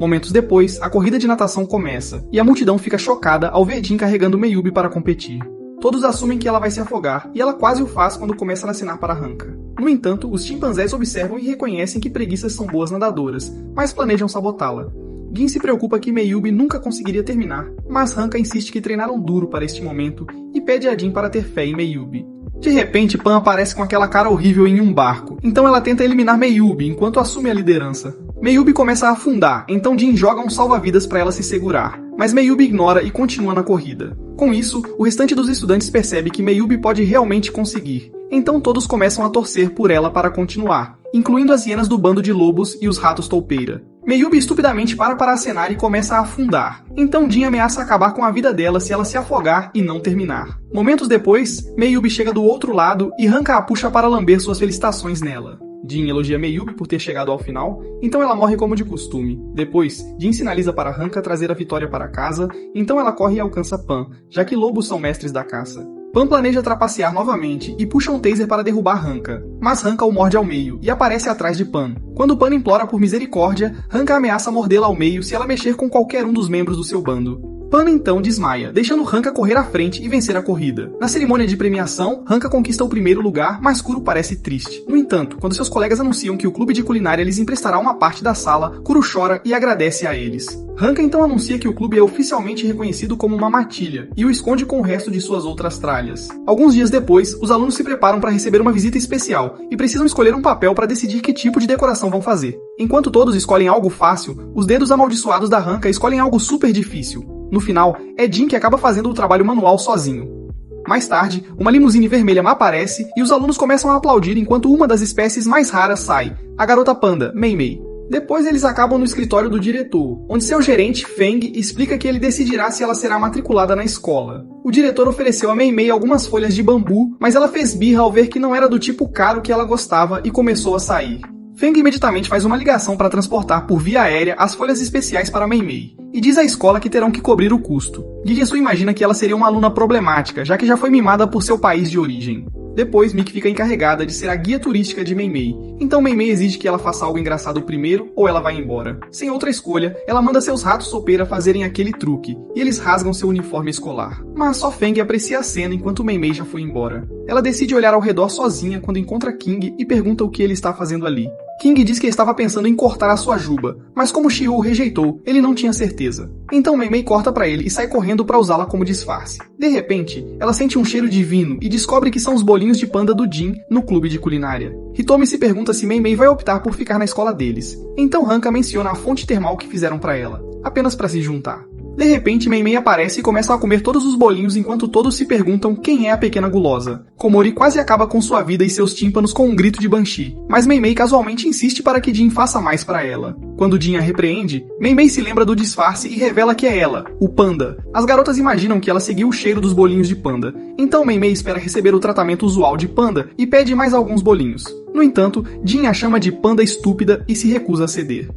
Momentos depois, a corrida de natação começa, e a multidão fica chocada ao ver Jin carregando Meyubi para competir. Todos assumem que ela vai se afogar, e ela quase o faz quando começa a acenar para Hanka. No entanto, os chimpanzés observam e reconhecem que preguiças são boas nadadoras, mas planejam sabotá-la. Jin se preocupa que Meyubi nunca conseguiria terminar, mas Hanka insiste que treinaram duro para este momento e pede a Jin para ter fé em Meyubi. De repente, Pan aparece com aquela cara horrível em um barco, então ela tenta eliminar Meyubi enquanto assume a liderança. Meyubi começa a afundar, então Jin joga um salva-vidas para ela se segurar, mas Meyubi ignora e continua na corrida. Com isso, o restante dos estudantes percebe que Meyubi pode realmente conseguir, então todos começam a torcer por ela para continuar, incluindo as hienas do bando de lobos e os ratos toupeira. Meyubi estupidamente para acenar e começa a afundar, então Jin ameaça acabar com a vida dela se ela se afogar e não terminar. Momentos depois, Meyubi chega do outro lado e Hanka a puxa para lamber suas felicitações nela. Jin elogia Meyubi por ter chegado ao final, então ela morre como de costume. Depois, Jin sinaliza para Hanka trazer a vitória para casa, então ela corre e alcança Pan, já que lobos são mestres da caça. Pan planeja trapacear novamente e puxa um taser para derrubar Hanka, mas Hanka o morde ao meio e aparece atrás de Pan. Quando Pan implora por misericórdia, Hanka ameaça mordê-la ao meio se ela mexer com qualquer um dos membros do seu bando. Pan então desmaia, deixando Hanka correr à frente e vencer a corrida. Na cerimônia de premiação, Hanka conquista o primeiro lugar, mas Kuro parece triste. No entanto, quando seus colegas anunciam que o clube de culinária lhes emprestará uma parte da sala, Kuro chora e agradece a eles. Hanka então anuncia que o clube é oficialmente reconhecido como uma matilha e o esconde com o resto de suas outras tralhas. Alguns dias depois, os alunos se preparam para receber uma visita especial e precisam escolher um papel para decidir que tipo de decoração vão fazer. Enquanto todos escolhem algo fácil, os dedos amaldiçoados da Hanka escolhem algo super difícil. No final, é Jin que acaba fazendo o trabalho manual sozinho. Mais tarde, uma limusine vermelha aparece e os alunos começam a aplaudir enquanto uma das espécies mais raras sai, a garota panda, Mei Mei. Depois eles acabam no escritório do diretor, onde seu gerente, Feng, explica que ele decidirá se ela será matriculada na escola. O diretor ofereceu a Mei Mei algumas folhas de bambu, mas ela fez birra ao ver que não era do tipo caro que ela gostava e começou a sair. Feng imediatamente faz uma ligação para transportar por via aérea as folhas especiais para Mei Mei, e diz à escola que terão que cobrir o custo. Jitsu imagina que ela seria uma aluna problemática, já que já foi mimada por seu país de origem. Depois, Mickey fica encarregada de ser a guia turística de Mei Mei, então Mei Mei exige que ela faça algo engraçado primeiro ou ela vai embora. Sem outra escolha, ela manda seus ratos sopeira fazerem aquele truque, e eles rasgam seu uniforme escolar. Mas só Feng aprecia a cena enquanto Mei Mei já foi embora. Ela decide olhar ao redor sozinha quando encontra King e pergunta o que ele está fazendo ali. King diz que estava pensando em cortar a sua juba, mas como Shiho o rejeitou, ele não tinha certeza. Então Mei Mei corta para ele e sai correndo para usá-la como disfarce. De repente, ela sente um cheiro divino e descobre que são os bolinhos de panda do Jin no clube de culinária. Hitomi se pergunta se Mei Mei vai optar por ficar na escola deles. Então Hanka menciona a fonte termal que fizeram para ela, apenas para se juntar. De repente, Mei Mei aparece e começa a comer todos os bolinhos enquanto todos se perguntam quem é a pequena gulosa. Komori quase acaba com sua vida e seus tímpanos com um grito de Banshee, mas Mei Mei casualmente insiste para que Jin faça mais para ela. Quando Jin a repreende, Mei Mei se lembra do disfarce e revela que é ela, o panda. As garotas imaginam que ela seguiu o cheiro dos bolinhos de panda, então Mei Mei espera receber o tratamento usual de panda e pede mais alguns bolinhos. No entanto, Jin a chama de panda estúpida e se recusa a ceder.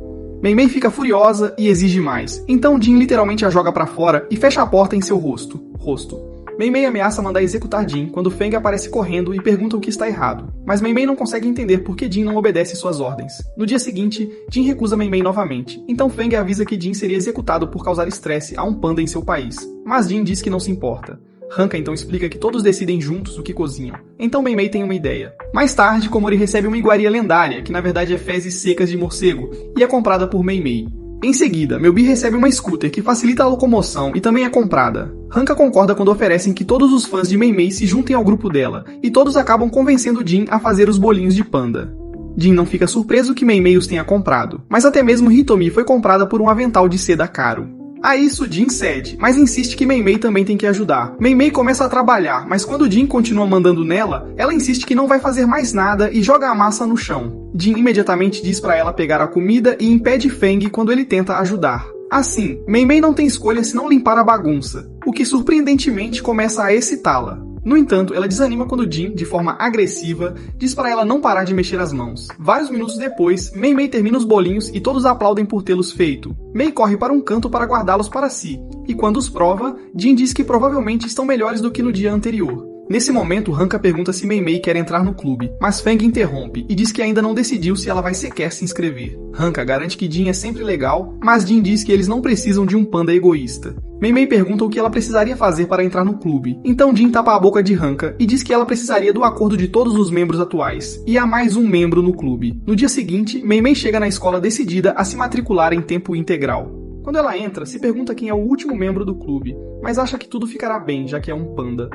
Mei Mei fica furiosa e exige mais, então Jin literalmente a joga pra fora e fecha a porta em seu rosto. Mei ameaça mandar executar Jin quando Feng aparece correndo e pergunta o que está errado, mas Mei não consegue entender por que Jin não obedece suas ordens. No dia seguinte, Jin recusa Mei novamente, então Feng avisa que Jin seria executado por causar estresse a um panda em seu país, mas Jin diz que não se importa. Hanka então explica que todos decidem juntos o que cozinham. Então Mei tem uma ideia. Mais tarde, Komori recebe uma iguaria lendária, que na verdade é fezes secas de morcego, e é comprada por Mei. Em seguida, Melbi recebe uma scooter que facilita a locomoção e também é comprada. Hanka concorda quando oferecem que todos os fãs de Mei se juntem ao grupo dela, e todos acabam convencendo Jin a fazer os bolinhos de panda. Jin não fica surpreso que Mei os tenha comprado, mas até mesmo Hitomi foi comprada por um avental de seda caro. A isso Jin cede, mas insiste que Mei também tem que ajudar. Mei começa a trabalhar, mas quando Jin continua mandando nela, ela insiste que não vai fazer mais nada e joga a massa no chão. Jin imediatamente diz para ela pegar a comida e impede Feng quando ele tenta ajudar. Assim, Mei não tem escolha senão limpar a bagunça, o que surpreendentemente começa a excitá-la. No entanto, ela desanima quando Jin, de forma agressiva, diz para ela não parar de mexer as mãos. Vários minutos depois, Mei termina os bolinhos e todos aplaudem por tê-los feito. Mei corre para um canto para guardá-los para si, e quando os prova, Jin diz que provavelmente estão melhores do que no dia anterior. Nesse momento, Hanka pergunta se Mei quer entrar no clube, mas Feng interrompe e diz que ainda não decidiu se ela vai sequer se inscrever. Hanka garante que Jin é sempre legal, mas Jin diz que eles não precisam de um panda egoísta. Mei pergunta o que ela precisaria fazer para entrar no clube, então Jin tapa a boca de Hanka e diz que ela precisaria do acordo de todos os membros atuais, e há mais um membro no clube. No dia seguinte, Mei chega na escola decidida a se matricular em tempo integral. Quando ela entra, se pergunta quem é o último membro do clube, mas acha que tudo ficará bem, já que é um panda.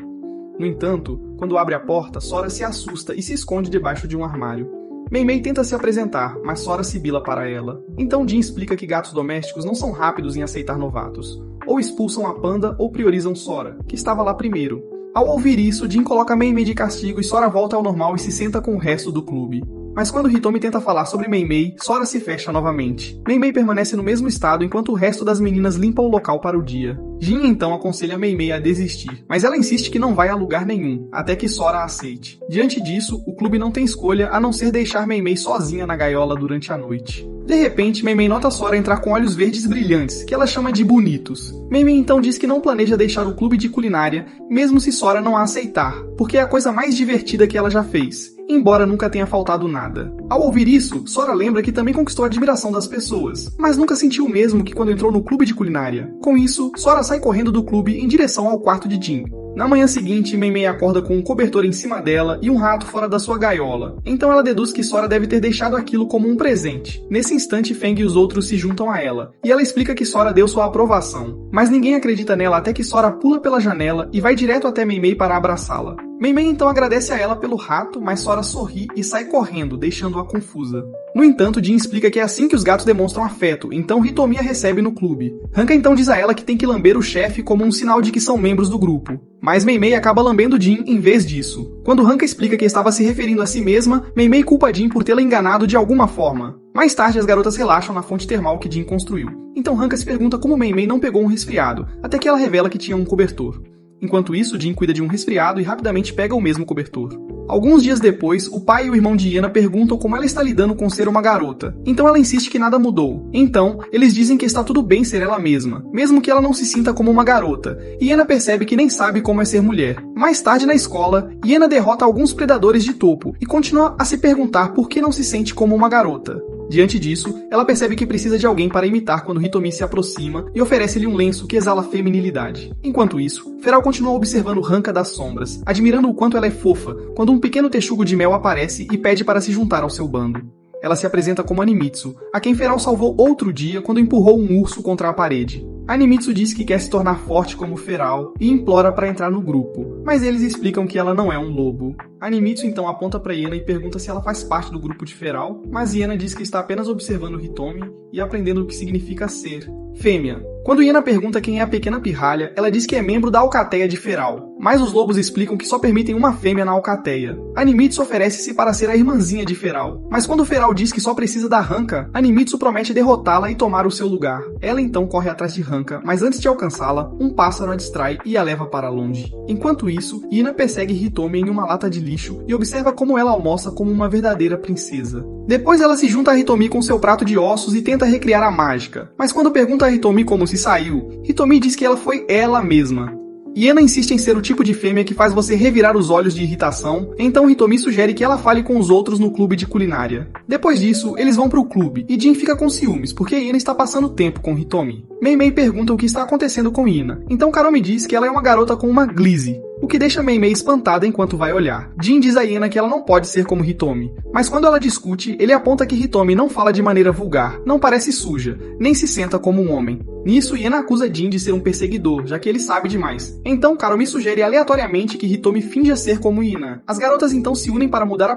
No entanto, quando abre a porta, Sora se assusta e se esconde debaixo de um armário. Mei tenta se apresentar, mas Sora sibila para ela. Então Jin explica que gatos domésticos não são rápidos em aceitar novatos. Ou expulsam a panda ou priorizam Sora, que estava lá primeiro. Ao ouvir isso, Jin coloca Mei de castigo e Sora volta ao normal e se senta com o resto do clube. Mas quando Hitomi tenta falar sobre Mei, Sora se fecha novamente. Mei permanece no mesmo estado enquanto o resto das meninas limpa o local para o dia. Jin então aconselha Mei a desistir, mas ela insiste que não vai a lugar nenhum, até que Sora aceite. Diante disso, o clube não tem escolha a não ser deixar Mei sozinha na gaiola durante a noite. De repente, Mei nota Sora entrar com olhos verdes brilhantes, que ela chama de bonitos. Mei então diz que não planeja deixar o clube de culinária, mesmo se Sora não a aceitar, porque é a coisa mais divertida que ela já fez, embora nunca tenha faltado nada. Ao ouvir isso, Sora lembra que também conquistou a admiração das pessoas, mas nunca sentiu o mesmo que quando entrou no clube de culinária. Com isso, Sora sai correndo do clube em direção ao quarto de Jin. Na manhã seguinte, Mei acorda com um cobertor em cima dela e um rato fora da sua gaiola. Então ela deduz que Sora deve ter deixado aquilo como um presente. Nesse instante, Feng e os outros se juntam a ela, e ela explica que Sora deu sua aprovação. Mas ninguém acredita nela até que Sora pula pela janela e vai direto até Mei para abraçá-la. Mei então agradece a ela pelo rato, mas Sora sorri e sai correndo, deixando-a confusa. No entanto, Jin explica que é assim que os gatos demonstram afeto, então Hitomi a recebe no clube. Hanka então diz a ela que tem que lamber o chefe como um sinal de que são membros do grupo. Mas Mei acaba lambendo Jin em vez disso. Quando Hanka explica que estava se referindo a si mesma, Mei culpa Jin por tê-la enganado de alguma forma. Mais tarde, as garotas relaxam na fonte termal que Jin construiu. Então Hanka se pergunta como Mei não pegou um resfriado, até que ela revela que tinha um cobertor. Enquanto isso, Jin cuida de um resfriado e rapidamente pega o mesmo cobertor. Alguns dias depois, o pai e o irmão de Iena perguntam como ela está lidando com ser uma garota. Então ela insiste que nada mudou. Então, eles dizem que está tudo bem ser ela mesma, mesmo que ela não se sinta como uma garota. Iena percebe que nem sabe como é ser mulher. Mais tarde na escola, Iena derrota alguns predadores de topo e continua a se perguntar por que não se sente como uma garota. Diante disso, ela percebe que precisa de alguém para imitar quando Hitomi se aproxima e oferece-lhe um lenço que exala feminilidade. Enquanto isso, Feral continua observando Hanka das sombras, admirando o quanto ela é fofa, quando um pequeno texugo de mel aparece e pede para se juntar ao seu bando. Ela se apresenta como Animitsu, a quem Feral salvou outro dia quando empurrou um urso contra a parede. Animitsu diz que quer se tornar forte como Feral e implora para entrar no grupo, mas eles explicam que ela não é um lobo. Animitsu então aponta para Iena e pergunta se ela faz parte do grupo de Feral, mas Iena diz que está apenas observando Hitomi e aprendendo o que significa ser fêmea. Quando Iena pergunta quem é a pequena pirralha, ela diz que é membro da alcateia de Feral, mas os lobos explicam que só permitem uma fêmea na alcateia. Animitsu oferece-se para ser a irmãzinha de Feral, mas quando Feral diz que só precisa da Hanka, Animitsu promete derrotá-la e tomar o seu lugar. Ela então corre atrás de Hanka, mas antes de alcançá-la, um pássaro a distrai e a leva para longe. Enquanto isso, Iena persegue Hitomi em uma lata de lixo e observa como ela almoça como uma verdadeira princesa. Depois ela se junta a Hitomi com seu prato de ossos e tenta recriar a mágica, mas quando pergunta a Hitomi como se saiu, Hitomi diz que ela foi ela mesma. Iena insiste em ser o tipo de fêmea que faz você revirar os olhos de irritação, então Hitomi sugere que ela fale com os outros no clube de culinária. Depois disso, eles vão pro clube, e Jin fica com ciúmes, porque Iena está passando tempo com Hitomi. Mei pergunta o que está acontecendo com Iena, então Karomi diz que ela é uma garota com uma glizzy, o que deixa Mei espantada enquanto vai olhar. Jin diz a Iena que ela não pode ser como Hitomi, mas quando ela discute, ele aponta que Hitomi não fala de maneira vulgar, não parece suja, nem se senta como um homem. Nisso, Iena acusa Jin de ser um perseguidor, já que ele sabe demais. Então, Karomi sugere aleatoriamente que Hitomi finja ser como Iena. As garotas então se unem para mudar a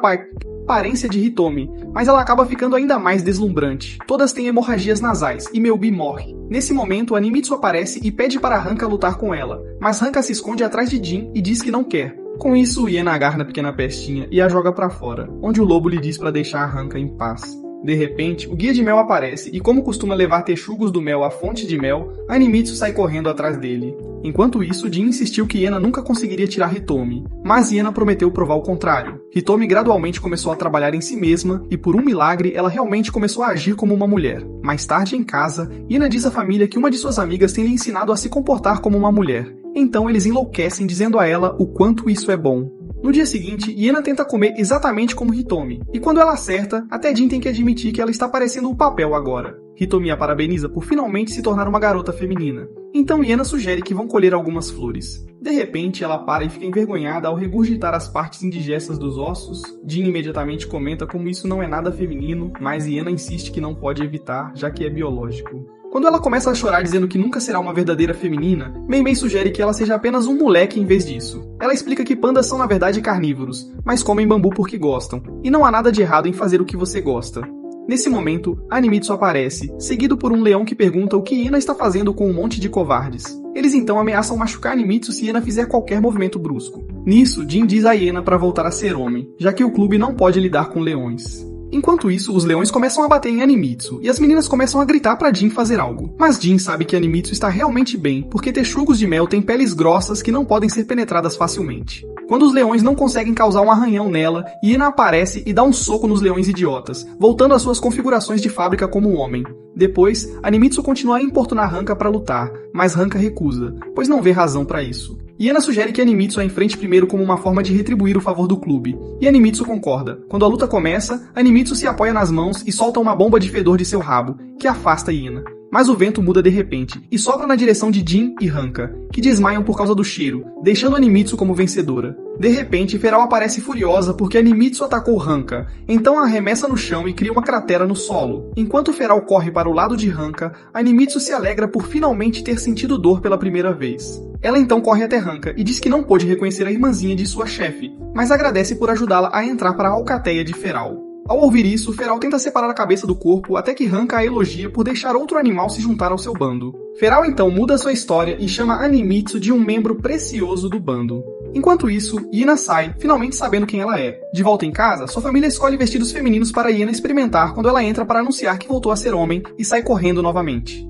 aparência de Hitomi, mas ela acaba ficando ainda mais deslumbrante. Todas têm hemorragias nasais, e Meubi morre. Nesse momento, Animitsu aparece e pede para Hanka lutar com ela, mas Hanka se esconde atrás de Jin e diz que não quer. Com isso, Iena agarra a pequena pestinha e a joga para fora, onde o lobo lhe diz para deixar Hanka em paz. De repente, o guia de mel aparece e, como costuma levar texugos do mel à fonte de mel, Animitsu sai correndo atrás dele. Enquanto isso, Jin insistiu que Iena nunca conseguiria tirar Hitomi, mas Iena prometeu provar o contrário. Hitomi gradualmente começou a trabalhar em si mesma e, por um milagre, ela realmente começou a agir como uma mulher. Mais tarde, em casa, Iena diz à família que uma de suas amigas tem lhe ensinado a se comportar como uma mulher. Então eles enlouquecem dizendo a ela o quanto isso é bom. No dia seguinte, Iena tenta comer exatamente como Hitomi, e quando ela acerta, até Jin tem que admitir que ela está parecendo o papel agora. Hitomi a parabeniza por finalmente se tornar uma garota feminina. Então Iena sugere que vão colher algumas flores. De repente, ela para e fica envergonhada ao regurgitar as partes indigestas dos ossos. Jin imediatamente comenta como isso não é nada feminino, mas Iena insiste que não pode evitar, já que é biológico. Quando ela começa a chorar dizendo que nunca será uma verdadeira feminina, Mei sugere que ela seja apenas um moleque em vez disso. Ela explica que pandas são na verdade carnívoros, mas comem bambu porque gostam, e não há nada de errado em fazer o que você gosta. Nesse momento, Animitsu aparece, seguido por um leão que pergunta o que Iena está fazendo com um monte de covardes. Eles então ameaçam machucar Animitsu se Iena fizer qualquer movimento brusco. Nisso, Jin diz a Iena para voltar a ser homem, já que o clube não pode lidar com leões. Enquanto isso, os leões começam a bater em Animitsu, e as meninas começam a gritar para Jin fazer algo. Mas Jin sabe que Animitsu está realmente bem, porque texugos de mel têm peles grossas que não podem ser penetradas facilmente. Quando os leões não conseguem causar um arranhão nela, Iena aparece e dá um soco nos leões idiotas, voltando às suas configurações de fábrica como um homem. Depois, Animitsu continua a importunar Hanka para lutar, mas Hanka recusa, pois não vê razão para isso. Iena sugere que Animitsu a enfrente primeiro como uma forma de retribuir o favor do clube, e Animitsu concorda. Quando a luta começa, Animitsu se apoia nas mãos e solta uma bomba de fedor de seu rabo, que afasta Iena. Mas o vento muda de repente, e sopra na direção de Jin e Hanka, que desmaiam por causa do cheiro, deixando Animitsu como vencedora. De repente, Feral aparece furiosa porque Animitsu atacou Hanka, então a arremessa no chão e cria uma cratera no solo. Enquanto Feral corre para o lado de Hanka, Animitsu se alegra por finalmente ter sentido dor pela primeira vez. Ela então corre até Hanka e diz que não pôde reconhecer a irmãzinha de sua chefe, mas agradece por ajudá-la a entrar para a alcateia de Feral. Ao ouvir isso, Feral tenta separar a cabeça do corpo até que Hanka a elogia por deixar outro animal se juntar ao seu bando. Feral então muda sua história e chama Animitsu de um membro precioso do bando. Enquanto isso, Iena sai, finalmente sabendo quem ela é. De volta em casa, sua família escolhe vestidos femininos para Iena experimentar quando ela entra para anunciar que voltou a ser homem e sai correndo novamente.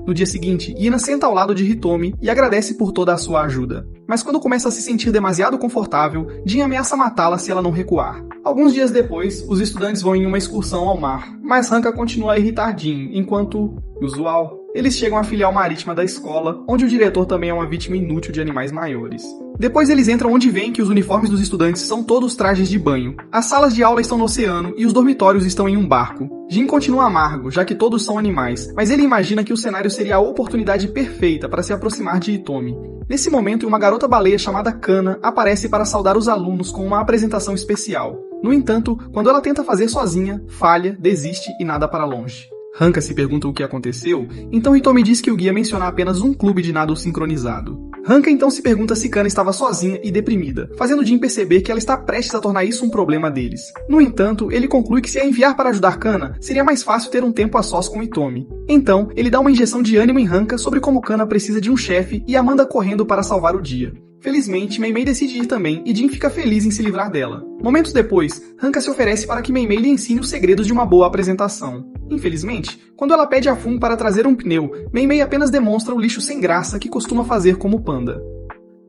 No dia seguinte, Iena senta ao lado de Hitomi e agradece por toda a sua ajuda. Mas quando começa a se sentir demasiado confortável, Jin ameaça matá-la se ela não recuar. Alguns dias depois, os estudantes vão em uma excursão ao mar, mas Hanka continua a irritar Jin, enquanto, usual, eles chegam à filial marítima da escola, onde o diretor também é uma vítima inútil de animais maiores. Depois eles entram onde veem que os uniformes dos estudantes são todos trajes de banho. As salas de aula estão no oceano e os dormitórios estão em um barco. Jin continua amargo, já que todos são animais, mas ele imagina que o cenário seria a oportunidade perfeita para se aproximar de Hitomi. Nesse momento, uma garota baleia chamada Kana aparece para saudar os alunos com uma apresentação especial. No entanto, quando ela tenta fazer sozinha, falha, desiste e nada para longe. Hanka se pergunta o que aconteceu, então Hitomi diz que o guia menciona apenas um clube de nado sincronizado. Hanka então se pergunta se Kana estava sozinha e deprimida, fazendo Jin perceber que ela está prestes a tornar isso um problema deles. No entanto, ele conclui que se a enviar para ajudar Kana, seria mais fácil ter um tempo a sós com Hitomi. Então, ele dá uma injeção de ânimo em Hanka sobre como Kana precisa de um chefe e a manda correndo para salvar o dia. Felizmente, Mei decide ir também e Jin fica feliz em se livrar dela. Momentos depois, Hanka se oferece para que Mei lhe ensine os segredos de uma boa apresentação. Infelizmente, quando ela pede a Fun para trazer um pneu, Mei apenas demonstra o lixo sem graça que costuma fazer como panda.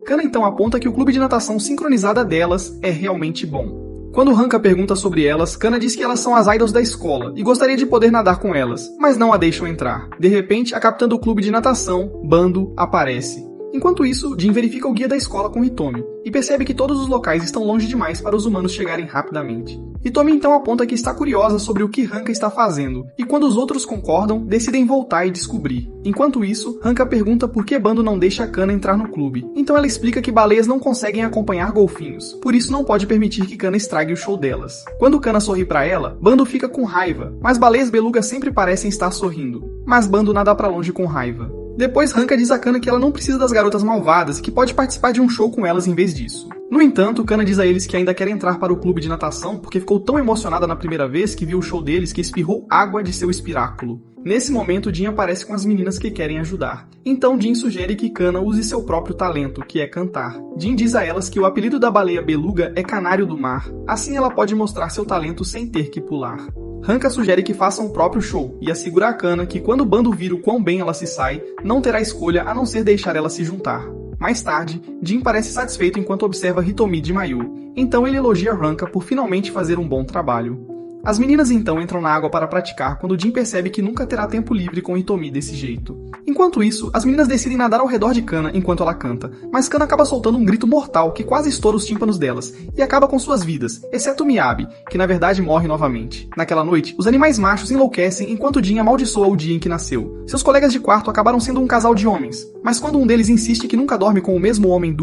Kana então aponta que o clube de natação sincronizada delas é realmente bom. Quando Hanka pergunta sobre elas, Kana diz que elas são as idols da escola e gostaria de poder nadar com elas, mas não a deixam entrar. De repente, a capitã do clube de natação, Bando, aparece. Enquanto isso, Jin verifica o guia da escola com Hitomi e percebe que todos os locais estão longe demais para os humanos chegarem rapidamente. Hitomi então aponta que está curiosa sobre o que Hanka está fazendo, e quando os outros concordam, decidem voltar e descobrir. Enquanto isso, Hanka pergunta por que Bando não deixa Kana entrar no clube. Então ela explica que baleias não conseguem acompanhar golfinhos, por isso não pode permitir que Kana estrague o show delas. Quando Kana sorri para ela, Bando fica com raiva, mas baleias beluga sempre parecem estar sorrindo. Mas Bando nada para longe com raiva. Depois Hanka diz a Kana que ela não precisa das garotas malvadas e que pode participar de um show com elas em vez disso. No entanto, Kana diz a eles que ainda quer entrar para o clube de natação porque ficou tão emocionada na primeira vez que viu o show deles que espirrou água de seu espiráculo. Nesse momento, Jin aparece com as meninas que querem ajudar. Então Jin sugere que Kana use seu próprio talento, que é cantar. Jin diz a elas que o apelido da baleia beluga é Canário do Mar. Assim ela pode mostrar seu talento sem ter que pular. Hanka sugere que façam o próprio show e assegura a Kana que quando o Bando vir o quão bem ela se sai, não terá escolha a não ser deixar ela se juntar. Mais tarde, Jin parece satisfeito enquanto observa Hitomi de Mayu, então ele elogia Hanka por finalmente fazer um bom trabalho. As meninas então entram na água para praticar quando Jin percebe que nunca terá tempo livre com Hitomi desse jeito. Enquanto isso, as meninas decidem nadar ao redor de Kana enquanto ela canta, mas Kana acaba soltando um grito mortal que quase estoura os tímpanos delas e acaba com suas vidas, exceto Miyabi, que na verdade morre novamente. Naquela noite, os animais machos enlouquecem enquanto Jin amaldiçoa o dia em que nasceu. Seus colegas de quarto acabaram sendo um casal de homens, mas quando um deles insiste que nunca dorme com o mesmo homem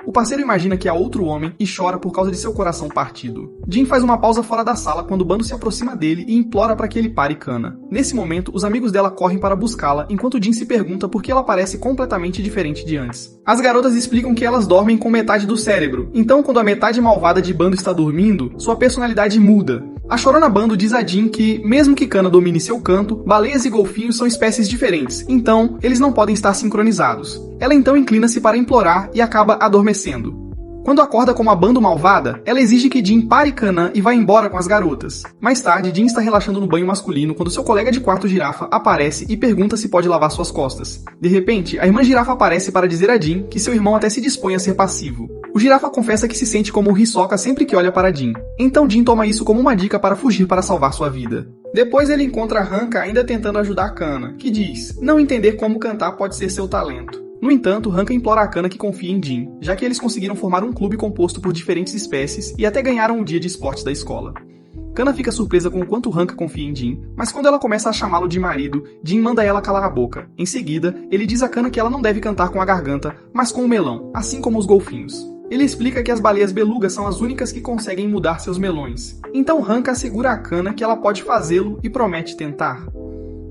o parceiro imagina que há outro homem e chora por causa de seu coração partido. Jin faz uma pausa fora da sala quando o Bando se aproxima dele e implora para que ele pare Kana. Nesse momento, os amigos dela correm para buscá-la, enquanto Jin se pergunta por que ela parece completamente diferente de antes. As garotas explicam que elas dormem com metade do cérebro, então quando a metade malvada de Bando está dormindo, sua personalidade muda. A chorona Bando diz a Jin que, mesmo que Kana domine seu canto, baleias e golfinhos são espécies diferentes, então eles não podem estar sincronizados. Ela então inclina-se para implorar e acaba adormecendo. Quando acorda como a Bando malvada, ela exige que Jin pare Kana e vá embora com as garotas. Mais tarde, Jin está relaxando no banho masculino quando seu colega de quarto Girafa aparece e pergunta se pode lavar suas costas. De repente, a irmã Girafa aparece para dizer a Jin que seu irmão até se dispõe a ser passivo. O Girafa confessa que se sente como o Hisoka sempre que olha para Jin. Então Jin toma isso como uma dica para fugir para salvar sua vida. Depois ele encontra Hanka ainda tentando ajudar Kana, que diz não entender como cantar pode ser seu talento. No entanto, Hanka implora a Kana que confie em Jin, já que eles conseguiram formar um clube composto por diferentes espécies e até ganharam o dia de esportes da escola. Kana fica surpresa com o quanto Hanka confia em Jin, mas quando ela começa a chamá-lo de marido, Jin manda ela calar a boca. Em seguida, ele diz a Kana que ela não deve cantar com a garganta, mas com o melão, assim como os golfinhos. Ele explica que as baleias belugas são as únicas que conseguem mudar seus melões. Então Hanka assegura a Kana que ela pode fazê-lo e promete tentar.